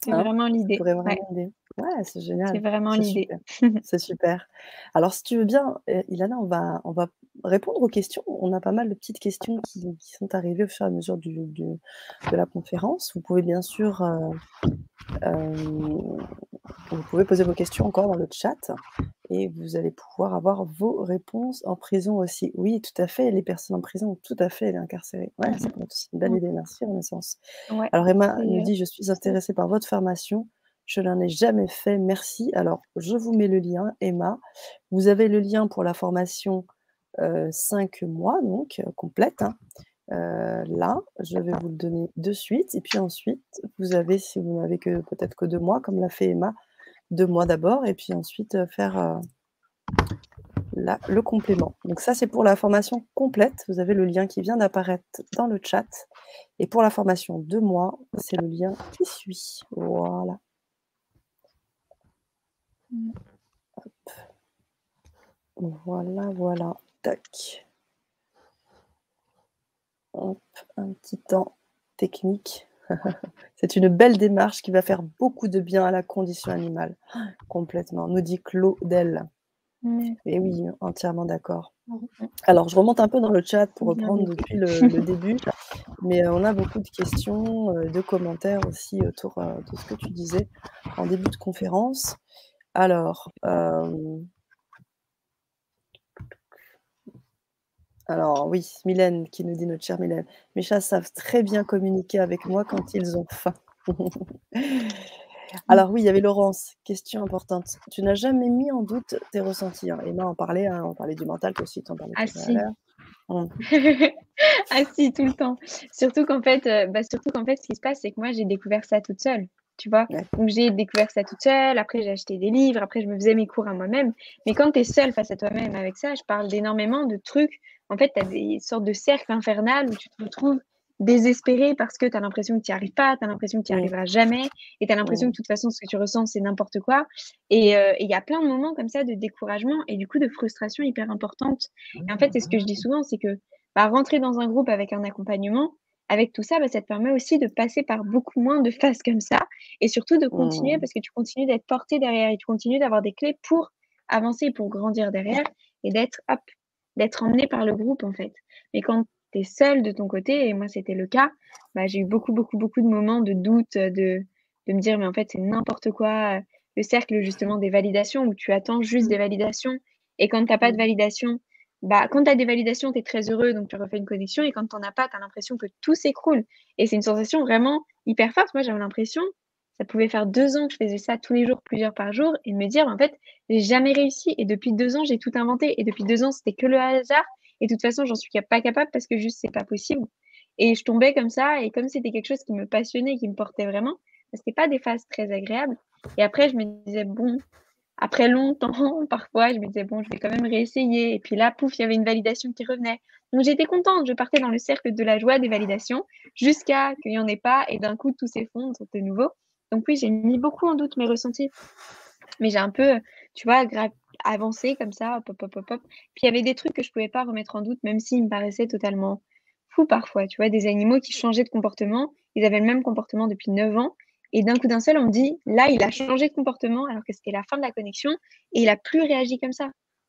C'est hein? vraiment Ça l'idée. pourrait Ouais, vraiment aider. Ouais, c'est c'est génial, vraiment c'est l'idée. super, c'est super. Alors si tu veux bien, Ilana, on va répondre aux questions. On a pas mal de petites questions qui sont arrivées au fur et à mesure de la conférence. Vous pouvez bien sûr, hem, vous pouvez poser vos questions encore dans le chat et vous allez pouvoir avoir vos réponses en prison aussi. Oui, tout à fait, les personnes en prison, tout à fait, les incarcérés. Ouais, ça Mmh pourrait être aussi une bonne mh. idée, merci Renaissance. Ouais, Alors Emma c'est, nous dit: «Je suis c'est intéressée par votre formation, je n'en ai jamais fait, merci». Alors je vous mets le lien, Emma. Vous avez le lien pour la formation, 5 mois donc, complète, hein. Là, je vais vous le donner de suite et puis ensuite, vous avez, si vous n'avez que peut-être que 2 mois comme l'a fait Emma, 2 mois d'abord et puis ensuite, faire, le complément. Donc ça, c'est pour la formation complète. Vous avez le lien qui vient d'apparaître dans le chat et pour la formation 2 mois, c'est le lien qui suit. Voilà. mmh. Voilà, voilà. Tac. Hop, un petit temps technique. C'est une belle démarche qui va faire beaucoup de bien à la condition animale. Complètement, nous dit Claudel. Mmh. Et oui, entièrement d'accord. Mmh. Alors je remonte un peu dans le chat pour Bien reprendre dit. depuis le début, mais on a beaucoup de questions, de commentaires aussi autour, de ce que tu disais en début de conférence. Alors, oui, Mylène qui nous dit, notre chère Mylène: «Mes chats savent très bien communiquer avec moi quand ils ont faim». Mmh. Alors oui, il y avait Laurence, question importante. Tu n'as jamais mis en doute tes ressentis, hein? Emma en parlait, hein, on parlait du mental, toi aussi tu en parlais Ah tout à si. l'heure. Mmh. Ah si, tout le temps. Surtout qu'en fait, ce qui se passe, c'est que moi, j'ai découvert ça toute seule, tu vois? Ouais. Donc j'ai découvert ça toute seule, après j'ai acheté des livres, après je me faisais mes cours à moi-même. Mais quand tu es seule face à toi-même avec ça, je parle d'énormément de trucs. En fait, tu as des sortes de cercles infernales où tu te retrouves désespéré parce que tu as l'impression que tu y arrives pas, tu as l'impression que tu y Mmh. arriveras jamais et tu as l'impression que Mmh. de toute façon, ce que tu ressens, c'est n'importe quoi et il y a plein de moments comme ça de découragement et du coup de frustration hyper importante et en fait, c'est ce que je dis souvent, c'est que, bah, rentrer dans un groupe avec un accompagnement, avec tout ça, bah, ça te permet aussi de passer par beaucoup moins de phases comme ça et surtout de continuer Mmh. parce que tu continues d'être porté derrière et tu continues d'avoir des clés pour avancer, pour grandir derrière et d'être emmené par le groupe, en fait. Mais quand tu es seule de ton côté et moi, c'était le cas, bah, j'ai eu beaucoup, beaucoup, beaucoup de moments de doute, de me dire: «Mais en fait, c'est n'importe quoi», le cercle justement des validations où tu attends juste Mmh. des validations et quand tu as pas de Mmh. validation, bah, quand tu as des validations, tu es très heureux, donc tu refais une connexion et quand tu en as pas, tu as l'impression que tout s'écroule et c'est une sensation vraiment hyper forte. Moi, j'avais l'impression, ça pouvait faire 2 ans que je faisais ça tous les jours, plusieurs par jour et de me dire: «En fait, j'ai jamais réussi et depuis 2 ans, j'ai tout inventé et depuis 2 ans, c'était que le hasard et de toute façon, j'en suis pas capable parce que juste c'est pas possible» et je tombais comme ça et comme c'était quelque chose qui me passionnait, qui me portait vraiment, bah, c'était pas des phases très agréables et après je me disais: «Bon, après longtemps, parfois, je me disais: «Bon, je vais quand même réessayer» et puis là, pouf, il y avait une validation qui revenait. Donc j'étais contente, je partais dans le cercle de la joie des validations jusqu'à qu'il y en ait pas et d'un coup, tout s'effondre de nouveau. Donc oui, j'ai mis beaucoup en doute mes ressentis, mais j'ai un peu, tu vois, avancé comme ça, hop, hop, hop, hop, hop. Puis il y avait des trucs que je pouvais pas remettre en doute, même s'ils me paraissaient totalement fous parfois, tu vois? Des animaux qui changeaient de comportement, ils avaient le même comportement depuis 9 ans et d'un coup d'un seul, on me dit: «Là, il a changé de comportement», alors que c'était la fin de la connexion et il a plus réagi comme ça.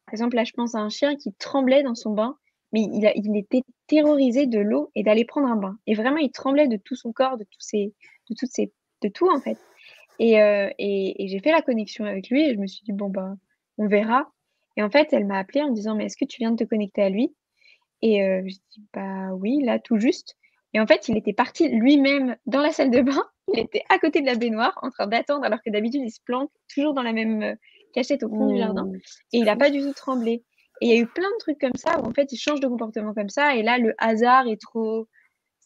Par exemple, là, je pense à un chien qui tremblait dans son bain, mais il était terrorisé de l'eau et d'aller prendre un bain et vraiment, il tremblait de tout son corps, de toutes ses de tout, en fait. Et j'ai fait la connexion avec lui et je me suis dit: «Bon, bah, on verra» et en fait, elle m'a appelée en me disant: «Mais est-ce que tu viens de te connecter à lui?» et je dis: «Bah, oui, là, tout juste» et en fait, il était parti lui-même dans la salle de bain. Il était à côté de la baignoire en train d'attendre alors que d'habitude, il se planque toujours dans la même, cachette au fond du jardin Mmh. et C'est il a fou. pas du tout tremblé et il y a eu plein de trucs comme ça où en fait, il change de comportement comme ça et là, le hasard est trop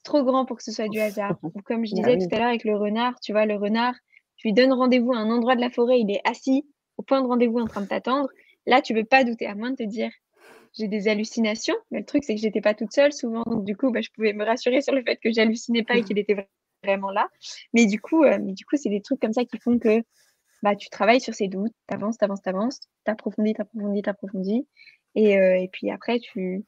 trop grand pour que ce soit du hasard. Ou comme je Ah disais oui. tout à l'heure avec le renard, tu vois, le renard, tu lui donnes rendez-vous à un endroit de la forêt, il est assis au point de rendez-vous en train de t'attendre. Là, tu peux pas douter, à moins de te dire, j'ai des hallucinations. Mais le truc, c'est que j'étais pas toute seule souvent. Donc, du coup, je pouvais me rassurer sur le fait que j'hallucinais pas et qu'il était vraiment là. Mais du coup, c'est des trucs comme ça qui font que tu travailles sur ces doutes, t'avances, t'approfondis. Et puis après, tu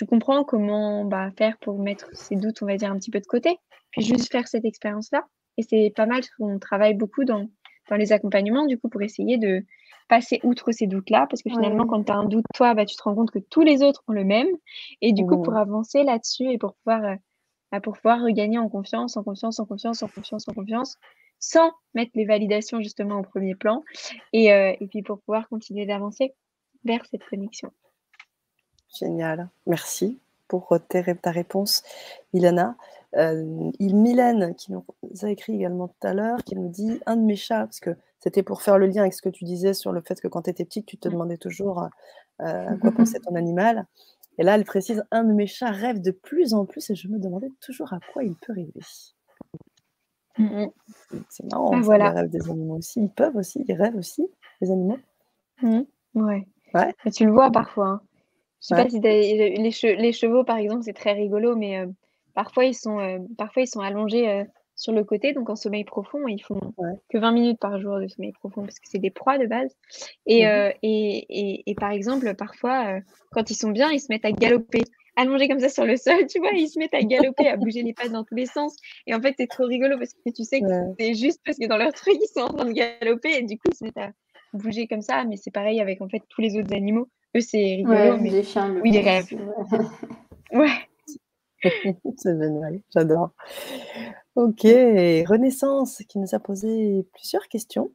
comprends comment faire pour mettre ces doutes, on va dire, un petit peu de côté. Puis juste faire cette expérience-là. Et c'est pas mal, parce qu'on travaille beaucoup dans les accompagnements, du coup, pour essayer de passer outre ces doutes-là. Parce que finalement, Oui. quand tu as un doute, toi, tu te rends compte que tous les autres ont le même. Et du coup, pour Mhm. avancer là-dessus et pour pouvoir regagner en confiance, sans mettre les validations justement au premier plan, et puis pour pouvoir continuer d'avancer vers cette connexion. Génial, merci pour ta réponse, Ilana. Mylène qui nous a écrit également tout à l'heure, qui nous dit un de mes chats, parce que c'était pour faire le lien avec ce que tu disais sur le fait que quand tu étais petite, tu te demandais toujours à quoi pensait ton animal. Et là, elle précise, un de mes chats rêve de plus en plus et je me demandais toujours à quoi il peut rêver. C'est marrant, ça, les rêves des animaux aussi. Ils rêvent aussi, les animaux. Ouais. Ouais. Mais tu le vois parfois. Hein. Je sais Ouais. pas si les chevaux, par exemple, c'est très rigolo, mais parfois ils sont allongés sur le côté, donc en sommeil profond, et ils font que 20 minutes par jour de sommeil profond, parce que c'est des proies de base. Et par exemple, parfois, quand ils sont bien, ils se mettent à galoper, allongés comme ça sur le sol, tu vois, ils se mettent à galoper, à bouger les pattes dans tous les sens. Et en fait, c'est trop rigolo, parce que tu sais que c'est juste parce que dans leur truc, ils sont en train de galoper, et du coup, ils se mettent à bouger comme ça. Mais c'est pareil avec, en fait, tous les autres animaux. Eux, c'est rigolo, mais les chiens le oui, les font rêves. aussi, Ouais. C'est génial, j'adore. Ok, Renaissance qui nous a posé plusieurs questions.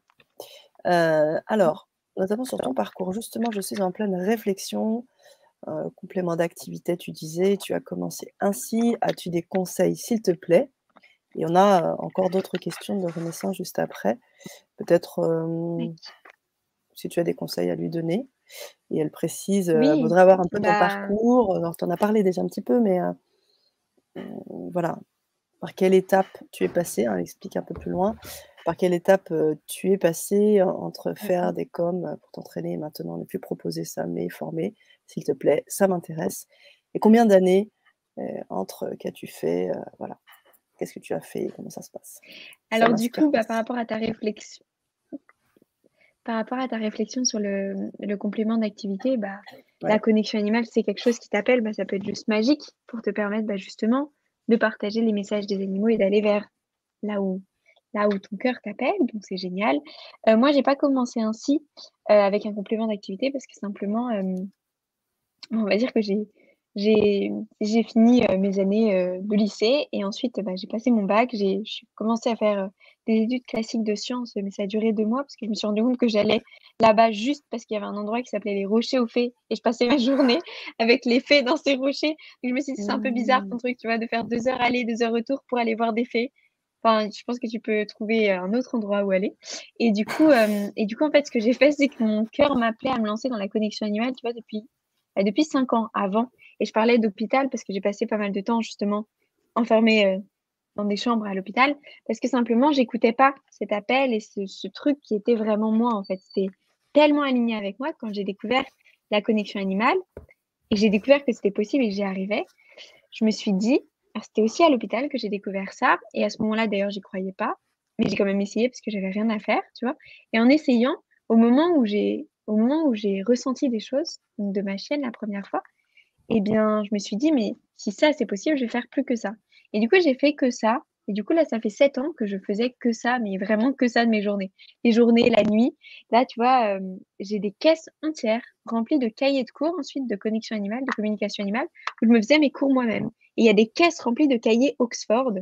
Alors, notamment sur ton parcours. Justement, je suis en pleine réflexion. Complément d'activité, tu disais, tu as commencé ainsi. As-tu des conseils, s'il te plaît? Et on a encore d'autres questions de Renaissance juste après. Peut-être si tu as des conseils à lui donner. Et elle précise, Oui, voudrait avoir un peu ton parcours. Alors, tu en as parlé déjà un petit peu, mais voilà. Par quelle étape tu es passée? Elle explique un peu plus loin. Par quelle étape tu es passée entre faire des coms pour t'entraîner et maintenant ne plus proposer ça, mais former, s'il te plaît, ça m'intéresse. Et combien d'années entre qu'as-tu fait? Voilà. Qu'est-ce que tu as fait? Comment ça se passe? Alors du coup, par rapport à ta réflexion sur le complément d'activité, la connexion animale, c'est quelque chose qui t'appelle, ça peut être juste magique pour te permettre justement de partager les messages des animaux et d'aller vers là où ton cœur t'appelle, donc c'est génial. Moi, j'ai pas commencé ainsi avec un complément d'activité parce que simplement, on va dire que j'ai fini mes années de lycée et ensuite j'ai passé mon bac, j'ai commencé à faire des études classiques de sciences, mais ça a duré 2 mois parce que je me suis rendu compte que j'allais là-bas juste parce qu'il y avait un endroit qui s'appelait les Rochers aux Fées et je passais ma journée avec les fées dans ces rochers. Donc je me suis dit, c'est un peu bizarre ton truc, tu vois, de faire 2 heures aller, 2 heures retour pour aller voir des fées. Enfin, je pense que tu peux trouver un autre endroit où aller. Et du coup, en fait, ce que j'ai fait, c'est que mon cœur m'appelait à me lancer dans la connexion animale, tu vois, depuis 5 ans avant. Et je parlais d'hôpital parce que j'ai passé pas mal de temps justement enfermée dans des chambres à l'hôpital parce que simplement j'écoutais pas cet appel et ce truc qui était vraiment moi en fait. C'était tellement aligné avec moi quand j'ai découvert la connexion animale et j'ai découvert que c'était possible et que j'y arrivais. Je me suis dit, alors c'était aussi à l'hôpital que j'ai découvert ça et à ce moment-là d'ailleurs j'y croyais pas, mais j'ai quand même essayé parce que j'avais rien à faire, tu vois. Et en essayant, au moment où j'ai ressenti des choses de ma chienne la première fois, eh bien, je me suis dit, mais si ça, c'est possible, je vais faire plus que ça. Et du coup, j'ai fait que ça. Et du coup, là, ça fait 7 ans que je faisais que ça, mais vraiment que ça de mes journées. Les journées, la nuit. Là, tu vois, j'ai des caisses entières remplies de cahiers de cours, ensuite de connexion animale, de communication animale, où je me faisais mes cours moi-même. Et il y a des caisses remplies de cahiers Oxford,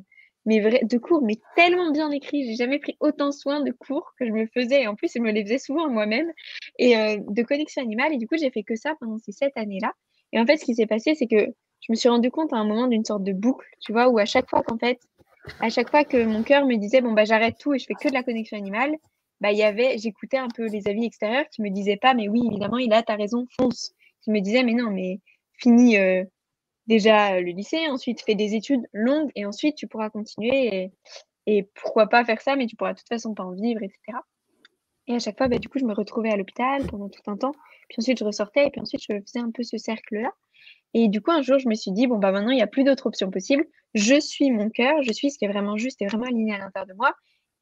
de cours, mais tellement bien écrits. J'ai jamais pris autant soin de cours que je me faisais. Et en plus, je me les faisais souvent moi-même. Et de connexion animale. Et du coup, j'ai fait que ça pendant ces 7 années-là. Et en fait, ce qui s'est passé, c'est que je me suis rendu compte à un moment d'une sorte de boucle, tu vois, où à chaque fois que mon cœur me disait, bon, j'arrête tout et je fais que de la connexion animale, j'écoutais un peu les avis extérieurs qui me disaient pas, mais oui, évidemment, t'as raison, fonce. Qui me disaient, mais non, mais fini déjà le lycée, ensuite fais des études longues et ensuite tu pourras continuer et pourquoi pas faire ça, mais tu pourras de toute façon pas en vivre, etc. Et à chaque fois, du coup, je me retrouvais à l'hôpital pendant tout un temps. Puis ensuite, je ressortais et puis ensuite, je faisais un peu ce cercle-là. Et du coup, un jour, je me suis dit, bon, maintenant, il n'y a plus d'autres options possibles. Je suis mon cœur, je suis ce qui est vraiment juste et vraiment aligné à l'intérieur de moi.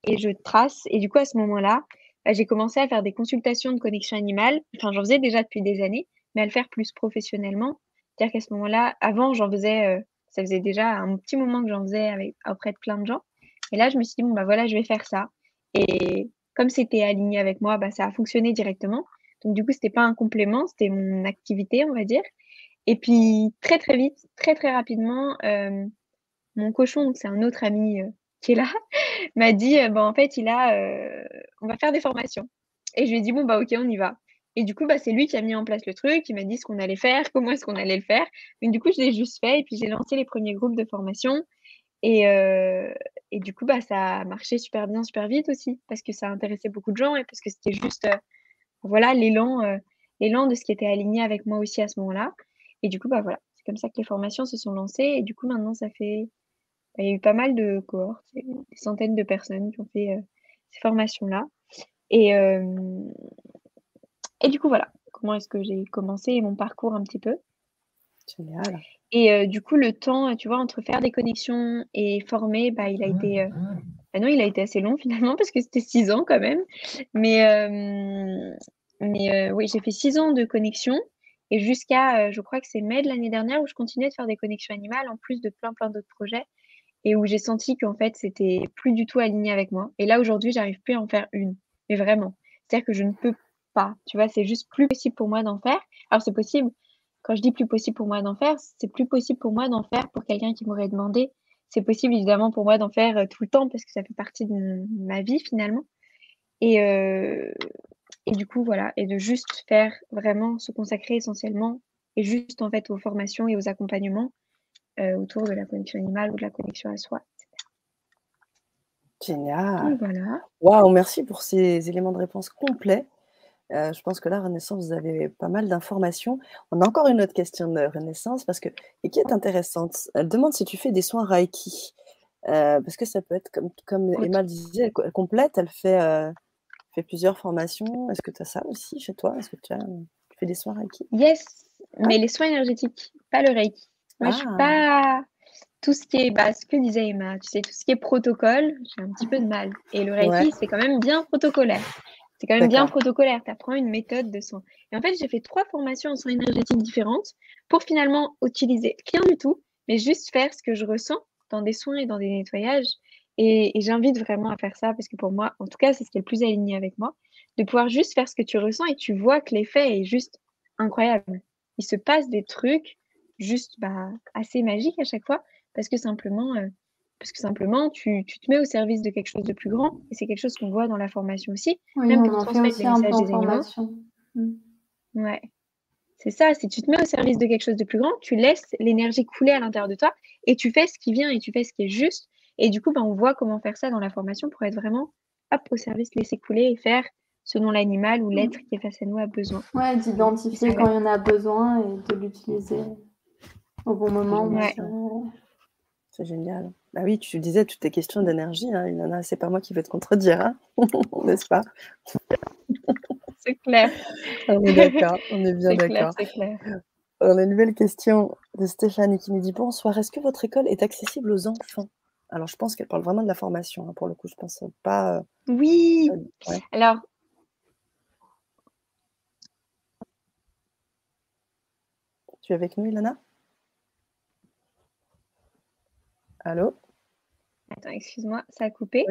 Et je trace. Et du coup, à ce moment-là, j'ai commencé à faire des consultations de connexion animale. Enfin, j'en faisais déjà depuis des années, mais à le faire plus professionnellement. C'est-à-dire qu'à ce moment-là, avant, j'en faisais, ça faisait déjà un petit moment que j'en faisais auprès de plein de gens. Et là, je me suis dit, bon, voilà, je vais faire ça. Et comme c'était aligné avec moi, ça a fonctionné directement. Donc, du coup, c'était pas un complément, c'était mon activité, on va dire. Et puis, très, très vite, très, très rapidement, mon cochon, donc c'est un autre ami qui est là, m'a dit, en fait, on va faire des formations. Et je lui ai dit, bon, ok, on y va. Et du coup, c'est lui qui a mis en place le truc, il m'a dit ce qu'on allait faire, comment est-ce qu'on allait le faire. Donc, du coup, je l'ai juste fait et puis j'ai lancé les premiers groupes de formation. Et du coup, ça a marché super bien, super vite aussi, parce que ça intéressait beaucoup de gens et parce que c'était juste, voilà, l'élan de ce qui était aligné avec moi aussi à ce moment-là. Et du coup, voilà, c'est comme ça que les formations se sont lancées. Et du coup, maintenant, il y a eu pas mal de cohortes, des centaines de personnes qui ont fait ces formations-là. Et, et du coup, voilà, comment est-ce que j'ai commencé mon parcours un petit peu. Génial. Et du coup, le temps, tu vois, entre faire des connexions et former, il a été... non, il a été assez long finalement parce que c'était 6 ans quand même. Mais oui, j'ai fait 6 ans de connexion et jusqu'à, je crois que c'est mai de l'année dernière où je continuais de faire des connexions animales en plus de plein d'autres projets et où j'ai senti qu'en fait, c'était plus du tout aligné avec moi. Et là, aujourd'hui, j'arrive plus à en faire une. Mais vraiment. C'est-à-dire que je ne peux pas. Tu vois, c'est juste plus possible pour moi d'en faire. Alors, c'est possible. Quand je dis plus possible pour moi d'en faire, c'est plus possible pour moi d'en faire pour quelqu'un qui m'aurait demandé. C'est possible évidemment pour moi d'en faire tout le temps parce que ça fait partie de ma vie finalement. Et, euh, et du coup, voilà. Et de juste faire vraiment se consacrer essentiellement et juste en fait aux formations et aux accompagnements autour de la connexion animale ou de la connexion à soi. Génial. Donc voilà. Waouh, merci pour ces éléments de réponse complets. Je pense que là, Renaissance, vous avez pas mal d'informations. On a encore une autre question de Renaissance et qui est intéressante. Elle demande si tu fais des soins Reiki. Parce que ça peut être, comme Emma le disait, elle complète, elle fait plusieurs formations. Est-ce que tu as ça aussi chez toi? Est-ce que tu fais des soins Reiki? Yes, mais les soins énergétiques, pas le Reiki. Moi, je suis pas tout ce qui est, ce que disait Emma, tu sais, tout ce qui est protocole, j'ai un petit peu de mal. Et le Reiki, c'est quand même bien protocolaire. C'est quand même bien protocolaire. Tu apprends une méthode de soins. Et en fait, j'ai fait 3 formations en soins énergétiques différentes pour finalement utiliser rien du tout, mais juste faire ce que je ressens dans des soins et dans des nettoyages. Et j'invite vraiment à faire ça parce que pour moi, en tout cas, c'est ce qui est le plus aligné avec moi, de pouvoir juste faire ce que tu ressens et tu vois que l'effet est juste incroyable. Il se passe des trucs juste assez magiques à chaque fois parce que simplement, tu te mets au service de quelque chose de plus grand. Et c'est quelque chose qu'on voit dans la formation aussi, Oui, même on pour en fait transmettre aussi les un messages peu en des animaux. formation. Ouais, c'est ça. Si tu te mets au service de quelque chose de plus grand, tu laisses l'énergie couler à l'intérieur de toi et tu fais ce qui vient et tu fais ce qui est juste. Et du coup, on voit comment faire ça dans la formation pour être vraiment au service, laisser couler et faire ce dont l'animal ou l'être qui est face à nous a besoin. Ouais, d'identifier quand il y en a besoin et de l'utiliser au bon moment. Ouais. C'est génial. Bah oui, tu disais toutes tes questions d'énergie, hein, Ilana, c'est pas moi qui vais te contredire, hein n'est-ce pas? C'est clair. On est d'accord, on est bien d'accord. C'est clair. On a une nouvelle question de Stéphanie qui nous dit « Bonsoir, est-ce que votre école est accessible aux enfants ?» Alors, je pense qu'elle parle vraiment de la formation, hein, pour le coup, je pense pas... Oui. Ouais. Alors... Tu es avec nous, Ilana? Allô? Attends, excuse-moi, ça a coupé.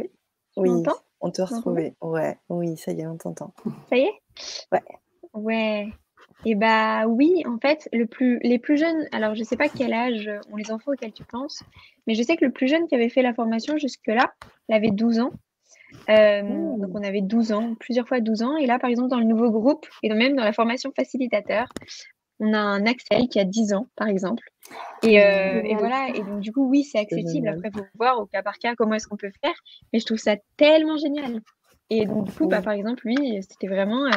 Oui, Tu m'entends? on te retrouvait. Ouais, oui, ça y est, on t'entend. Ça y est? Ouais. Ouais. Et oui, en fait, les plus jeunes, alors je sais pas quel âge ont les enfants auxquels tu penses, mais je sais que le plus jeune qui avait fait la formation jusque-là, il avait 12 ans. Donc on avait 12 ans, plusieurs fois 12 ans. Et là, par exemple, dans le nouveau groupe, et même dans la formation facilitateur, on a un Axel qui a 10 ans, par exemple. Et voilà, et donc du coup, oui, c'est accessible. Après, il faut voir au cas par cas comment est-ce qu'on peut faire. Mais je trouve ça tellement génial. Et donc du coup, par exemple, lui, c'était vraiment...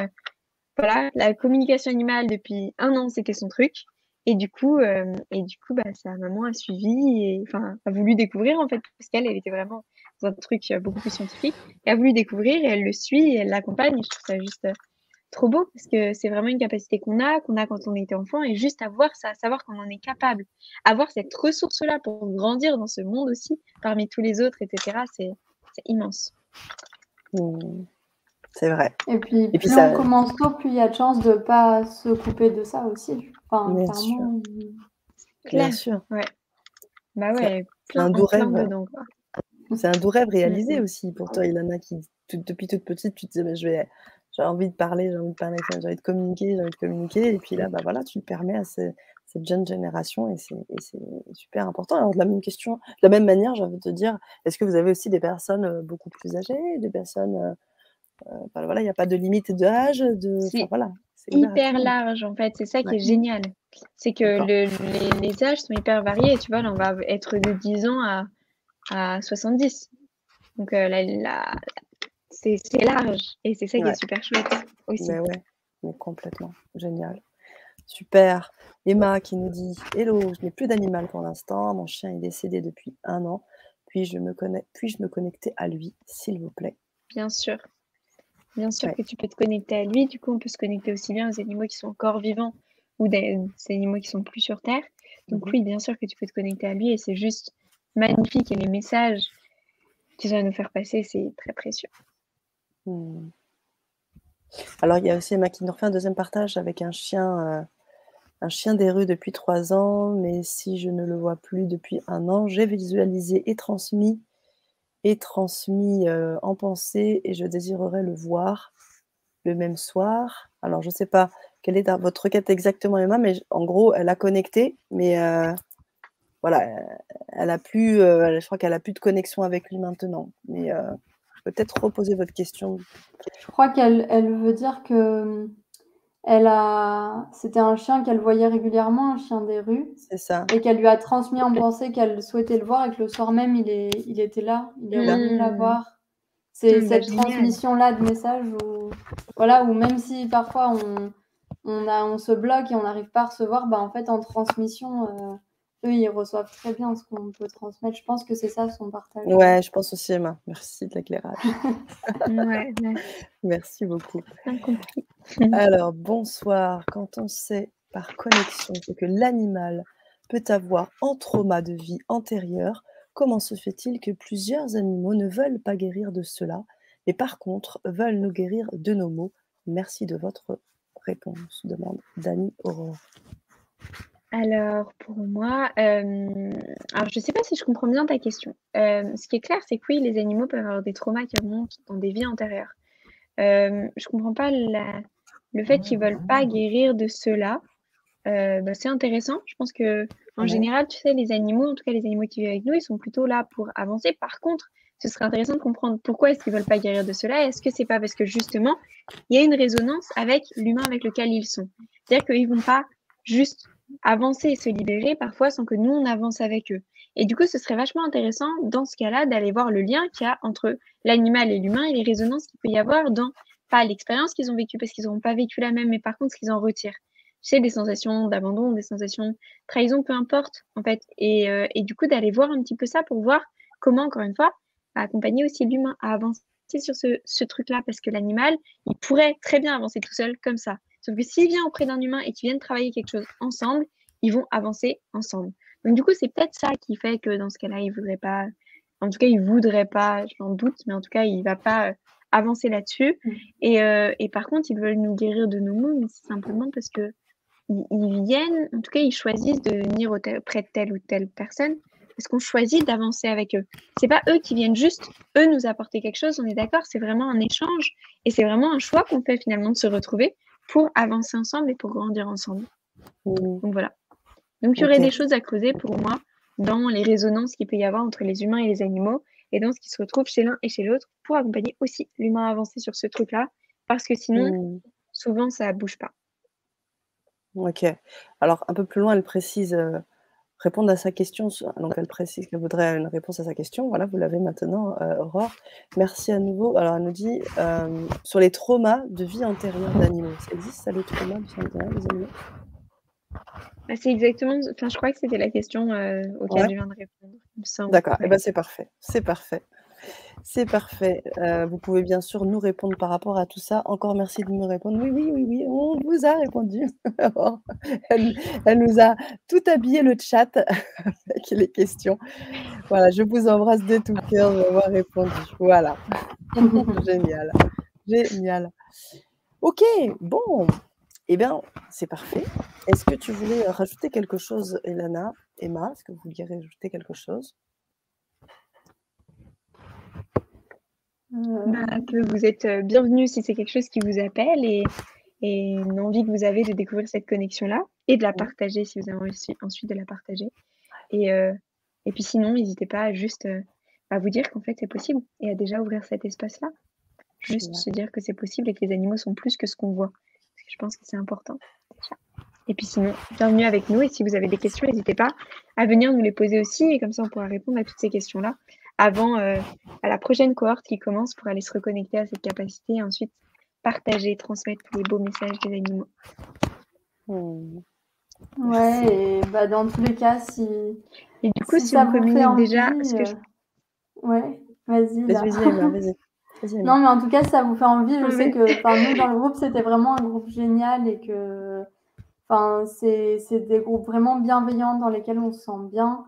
voilà, la communication animale depuis 1 an, c'était son truc. Et du coup, bah, sa maman a suivi et enfin, a voulu découvrir, en fait, parce qu'elle, elle était vraiment dans un truc, beaucoup plus scientifique. Elle a voulu découvrir et elle le suit et elle l'accompagne et je trouve ça juste, trop beau parce que c'est vraiment une capacité qu'on a quand on était enfant et juste avoir ça, savoir qu'on en est capable. Avoir cette ressource-là pour grandir dans ce monde aussi, parmi tous les autres et cetera, c'est immense. Mmh. C'est vrai. Et puis, Et puis plus on ça commence tôt, plus il y a de chances de pas se couper de ça aussi. Enfin, bien sûr, clairement. bien Clair, sûr. ouais. Bah C'est ouais, c'est un en doux plein rêve. dedans, quoi. C'est un doux rêve Mmh réalisé mh. aussi pour toi, Ilana, qui depuis toute petite, tu te disais: «Mais j'ai envie de parler, j'ai envie de parler avec ça, j'ai envie de communiquer, j'ai envie de communiquer» et puis là, bah, voilà, tu le permets à cette jeune génération et c'est super important. Alors de la même manière, j'ai envie de te dire, est-ce que vous avez aussi des personnes, beaucoup plus âgées, des personnes, enfin voilà, il y a pas de limite d'âge, enfin C'est voilà, c'est ouvert à tout hyper le monde? large, en fait, c'est ça qui Ouais, est génial. C'est que d'accord. les âges sont hyper variés, tu vois? Là, on va être de 10 ans à 70. Donc la c'est large et c'est ça qui Ouais, est super chouette aussi. mais ouais, mais complètement, génial. Super. Emma qui nous dit: «Hello, je n'ai plus d'animal pour l'instant. Mon chien est décédé depuis 1 an. Puis-je me connecter à lui, s'il vous plaît?» Bien sûr Ouais. que tu peux te connecter à lui. Du coup, on peut se connecter aussi bien aux animaux qui sont encore vivants ou des animaux qui sont plus sur terre. Donc Mmh. oui, bien sûr que tu peux te connecter à lui et c'est juste magnifique et les messages qu'il va nous faire passer, c'est très précieux. Mmh. Alors il y a aussi Emma qui nous refait un deuxième partage avec un chien des rues depuis 3 ans, mais si je ne le vois plus depuis 1 an, j'ai visualisé et transmis, en pensée et je désirerais le voir le même soir. Alors je sais pas quelle est votre requête exactement, Emma, mais en gros, elle a connecté, mais voilà, elle a plus, je crois qu'elle a plus de connexion avec lui maintenant. Mais peut-être reposer votre question. Je crois qu'elle veut dire que c'était un chien qu'elle voyait régulièrement, un chien des rues, C'est ça, et qu'elle lui a transmis en pensée qu'elle souhaitait le voir et que le soir même, il était là, il est revenu la Mmh. voir. C'est Bah, cette génial. transmission-là de messages où, voilà, où même si parfois on se bloque et on n'arrive pas à recevoir, bah, en fait, en transmission, eux, ils reçoivent très bien ce qu'on peut transmettre. Je pense que c'est ça son partage. ouais, je pense aussi, Emma. Merci de l'éclairage. Ouais, Merci beaucoup. bien compris. Alors, bonsoir. Quand on sait par connexion ce que l'animal peut avoir en trauma de vie antérieure, comment se fait-il que plusieurs animaux ne veulent pas guérir de cela, mais par contre veulent nous guérir de nos maux? Merci de votre réponse, demande Dani Aurore. Alors pour moi, alors je sais pas si je comprends bien ta question. Ce qui est clair, c'est que oui, les animaux peuvent avoir des traumas qui remontent dans des vies antérieures. Je comprends pas le fait qu'ils veulent pas guérir de cela. Bah, c'est intéressant. Je pense qu'en Ouais. général, tu sais, les animaux, en tout cas les animaux qui vivent avec nous, ils sont plutôt là pour avancer. Par contre, ce serait intéressant de comprendre pourquoi est-ce qu'ils veulent pas guérir de cela. Est-ce que c'est pas parce que justement, il y a une résonance avec l'humain avec lequel ils sont? C'est-à-dire qu'ils vont pas juste avancer et se libérer parfois sans que nous, on avance avec eux. Et du coup, ce serait vachement intéressant dans ce cas-là d'aller voir le lien qu'il y a entre l'animal et l'humain et les résonances qu'il peut y avoir dans, pas l'expérience qu'ils ont vécue parce qu'ils n'auront pas vécu la même, mais par contre, ce qu'ils en retirent. Tu sais, des sensations d'abandon, des sensations de trahison, peu importe, en fait. Et du coup, d'aller voir un petit peu ça pour voir comment, encore une fois, accompagner aussi l'humain à avancer sur ce truc-là, parce que l'animal, il pourrait très bien avancer tout seul comme ça. Sauf que s'il vient auprès d'un humain et qu'ils viennent travailler quelque chose ensemble, ils vont avancer ensemble. Donc du coup, c'est peut-être ça qui fait que dans ce cas-là, il voudrait pas, en tout cas, il voudrait pas, j'en doute, mais en tout cas, il va pas avancer là-dessus. Et par contre, ils veulent nous guérir de nos maux, mais c'est simplement parce que ils viennent, en tout cas, ils choisissent de venir auprès de telle ou telle personne parce qu'on choisit d'avancer avec eux. C'est pas eux qui viennent juste, eux, nous apporter quelque chose, on est d'accord, c'est vraiment un échange et c'est vraiment un choix qu'on fait finalement de se retrouver pour avancer ensemble et pour grandir ensemble. Mmh. Donc voilà. Donc il y aurait OK. des choses à creuser pour moi dans les résonances qu'il peut y avoir entre les humains et les animaux et dans ce qui se retrouve chez l'un et chez l'autre pour accompagner aussi l'humain à avancer sur ce truc-là parce que sinon, Mmh. souvent, ça bouge pas. OK. Alors un peu plus loin, elle précise, répondre à sa question donc elle précise qu'elle voudrait une réponse à sa question. Voilà, vous l'avez maintenant, Aurore. Merci à nouveau. Alors elle nous dit, sur les traumas de vie antérieure d'animaux. Ça existe ça, les traumas de vie antérieure des animaux? Bah, c'est exactement, enfin, je crois que c'était la question auquel Ouais, je viens de répondre, il me semble. d'accord. Et Ouais. ben c'est parfait. C'est parfait. C'est parfait. Vous pouvez bien sûr nous répondre par rapport à tout ça. Encore merci de me répondre. Oui, oui, oui, oui, on vous a répondu. Oh, elle nous a tout habillé le chat avec les questions. Voilà, je vous embrasse de tout cœur d'avoir répondu. Voilà. Génial, génial. OK, bon, eh bien, c'est parfait. Est-ce que tu voulais rajouter quelque chose, Elana, Emma? Est-ce que vous vouliez rajouter quelque chose? Bah, que vous êtes bienvenus si c'est quelque chose qui vous appelle et une envie que vous avez de découvrir cette connexion-là et de la partager si vous avez ensuite de la partager. Et puis sinon, n'hésitez pas à juste à vous dire qu'en fait c'est possible et à déjà ouvrir cet espace-là. Juste Génial. se dire que c'est possible et que les animaux sont plus que ce qu'on voit. Parce que je pense que c'est important déjà. Et puis sinon, bienvenue avec nous et si vous avez des questions, n'hésitez pas à venir nous les poser aussi et comme ça on pourra répondre à toutes ces questions-là avant à la prochaine cohorte qui commence pour aller se reconnecter à cette capacité et ensuite partager, transmettre tous les beaux messages des animaux. Mmh. Ouais, et bah, dans tous les cas, Et du coup, si si ça on vous fait communique envie, déjà, ce que je... ouais, vas-y là. Vas-y, Emma, vas-y. Vas-y, Emma. Non, mais en tout cas, si ça vous fait envie, je Ah, sais ouais. que, enfin, nous dans le groupe, c'était vraiment un groupe génial et que, enfin, c'est des groupes vraiment bienveillants dans lesquels on se sent bien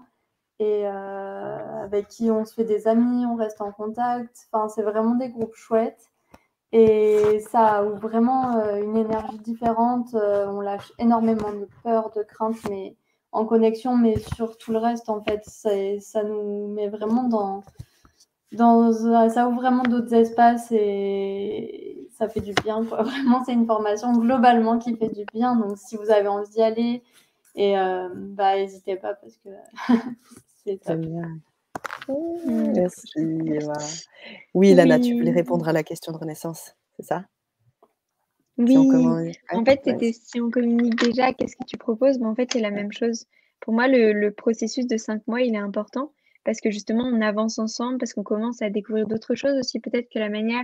et avec qui on se fait des amis, on reste en contact. Enfin, c'est vraiment des groupes chouettes. Et ça ouvre vraiment une énergie différente. On lâche énormément de peur, de crainte, mais en connexion, mais sur tout le reste, en fait, ça nous met vraiment ça ouvre vraiment d'autres espaces et ça fait du bien, quoi. Vraiment, c'est une formation globalement qui fait du bien. Donc, si vous avez envie d'y aller, et bah, n'hésitez pas parce que c'est top. Génial. Merci. Merci, Emma. Oui, Lana, tu voulais Oui, répondre à la question de Renaissance, c'est ça? Si on oui. commence, ouais, En fait, vas-y. c'était si on communique déjà, qu'est-ce que tu proposes? Mais en fait, c'est la même chose. Pour moi, le processus de 5 mois, il est important parce que justement, on avance ensemble, parce qu'on commence à découvrir d'autres choses aussi. Peut-être que la manière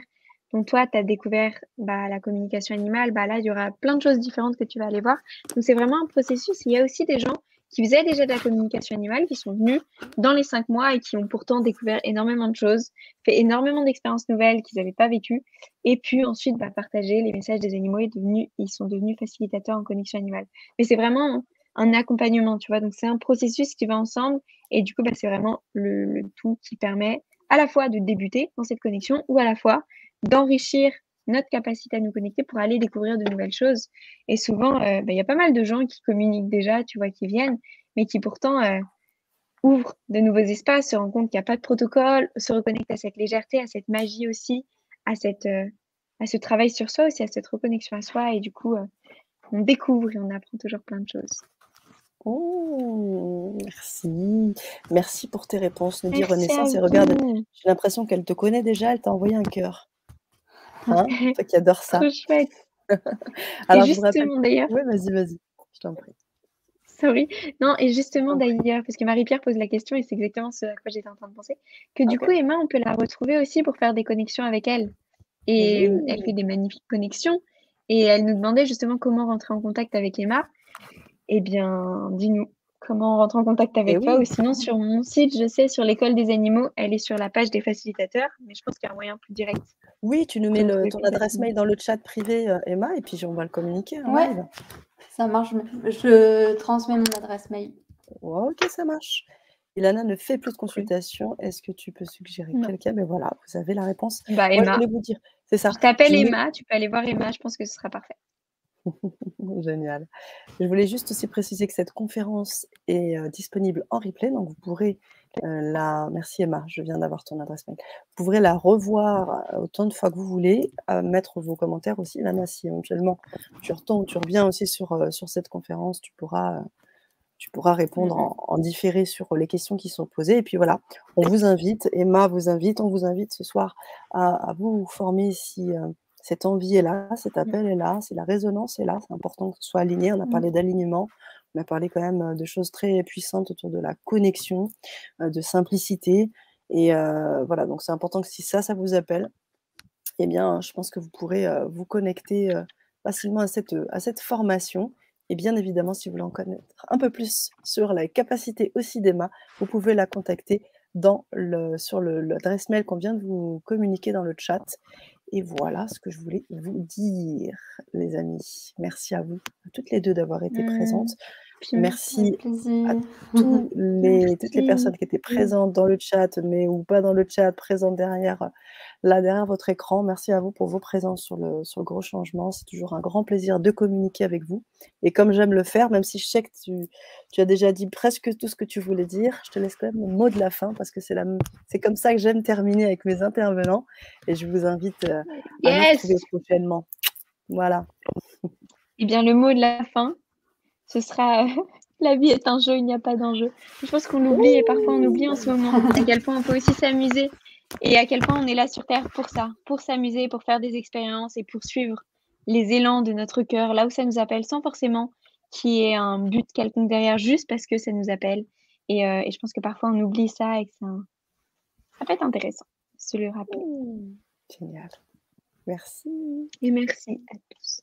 dont toi, tu as découvert bah, la communication animale, bah, là, il y aura plein de choses différentes que tu vas aller voir. Donc, c'est vraiment un processus. Il y a aussi des gens qui faisaient déjà de la communication animale, qui sont venus dans les 5 mois et qui ont pourtant découvert énormément de choses, fait énormément d'expériences nouvelles qu'ils n'avaient pas vécues. Et puis ensuite, bah, partager les messages des animaux ils sont devenus facilitateurs en connexion animale. Mais c'est vraiment un accompagnement, tu vois. Donc c'est un processus qui va ensemble et du coup, bah, c'est vraiment le tout qui permet à la fois de débuter dans cette connexion ou à la fois d'enrichir notre capacité à nous connecter pour aller découvrir de nouvelles choses. Et souvent, bah, y a pas mal de gens qui communiquent déjà, tu vois, qui viennent, mais qui pourtant ouvrent de nouveaux espaces, se rendent compte qu'il n'y a pas de protocole, se reconnectent à cette légèreté, à cette magie aussi, à à ce travail sur soi aussi, à cette reconnexion à soi. Et du coup, on découvre et on apprend toujours plein de choses. Oh, merci. Merci pour tes réponses. Nous dit Merci à Renaissance et regarde, vous. j'ai l'impression qu'elle te connaît déjà, elle t'a envoyé un cœur. Hein? Toi qui adores ça. Trop chouette. Et Alors je vous rappelle, justement d'ailleurs, oui, vas-y, vas-y, je t'en prie. sorry, non, et Je justement t'en prie. d'ailleurs, parce que Marie-Pierre pose la question et c'est exactement ce à quoi j'étais en train de penser, que du coup, OK. Emma, on peut la retrouver aussi pour faire des connexions avec elle. Et elle fait Oui. des magnifiques connexions. Et elle nous demandait justement comment rentrer en contact avec Emma. Eh bien, dis-nous comment rentrer en contact Et avec toi. Ou oui, sinon, sur mon site, je sais, sur l'école des animaux, elle est sur la page des facilitateurs. Mais je pense qu'il y a un moyen plus direct oui, tu nous de mets me trouver ton plus adresse facilement. mail dans le chat privé, Emma, et puis on va le communiquer en Ouais, live. ça marche. Je transmets mon adresse mail. Ouais, OK, ça marche. Ilana ne fait plus de Cool. consultation. Est-ce que tu peux suggérer Non. quelqu'un? Mais voilà, vous avez la réponse. Bah, Moi, je Emma. voulais vous dire, c'est ça, Je t'appelle je voulais Emma. Tu peux aller voir Emma. Je pense que ce sera parfait. génial. Je voulais juste aussi préciser que cette conférence est, disponible en replay, donc vous pourrez, la merci Emma, je viens d'avoir ton adresse mail. Vous pourrez la revoir, autant de fois que vous voulez, mettre vos commentaires aussi. Ilana, si éventuellement tu retombes, tu reviens aussi sur cette conférence, tu pourras répondre Mm, mm. en différé sur les questions qui sont posées et puis voilà, on vous invite, Emma vous invite, on vous invite ce soir à vous former si, cette envie est là, cet Mm, appel est là, si la résonance est là, c'est important que ce soit aligné. On a mm. parlé d'alignement, on a parlé quand même, de choses très puissantes autour de la connexion, de simplicité et voilà, donc c'est important que si ça vous appelle, eh bien, je pense que vous pourrez, vous connecter, facilement à cette formation Et bien évidemment, si vous voulez en connaître un peu plus sur la capacité aussi d'Emma, vous pouvez la contacter sur l'adresse mail qu'on vient de vous communiquer dans le chat. Et voilà ce que je voulais vous dire, les amis. Merci à vous, à toutes les deux, d'avoir été présentes. Puis Avec Merci à plaisir. toutes les merci. personnes qui étaient présentes dans le chat, mais ou pas dans le chat, présentes derrière votre écran. Merci à vous pour vos présences sur le gros changement. C'est toujours un grand plaisir de communiquer avec vous. Et comme j'aime le faire, même si je sais que tu as déjà dit presque tout ce que tu voulais dire, je te laisse quand même le mot de la fin parce que c'est comme ça que j'aime terminer avec mes intervenants. Et je vous invite à nous retrouver prochainement. Voilà. Eh bien, le mot de la fin, ce sera la vie est un jeu, il n'y a pas d'enjeu. Je pense qu'on l'oublie et parfois on oublie en ce moment à quel point on peut aussi s'amuser et à quel point on est là sur Terre pour ça, pour s'amuser, pour faire des expériences et pour suivre les élans de notre cœur, là où ça nous appelle, sans forcément qu'il y ait un but quelconque derrière, juste parce que ça nous appelle. Et je pense que parfois on oublie ça et que ça peut être intéressant de se le rappeler. Génial. Merci. Et merci à tous.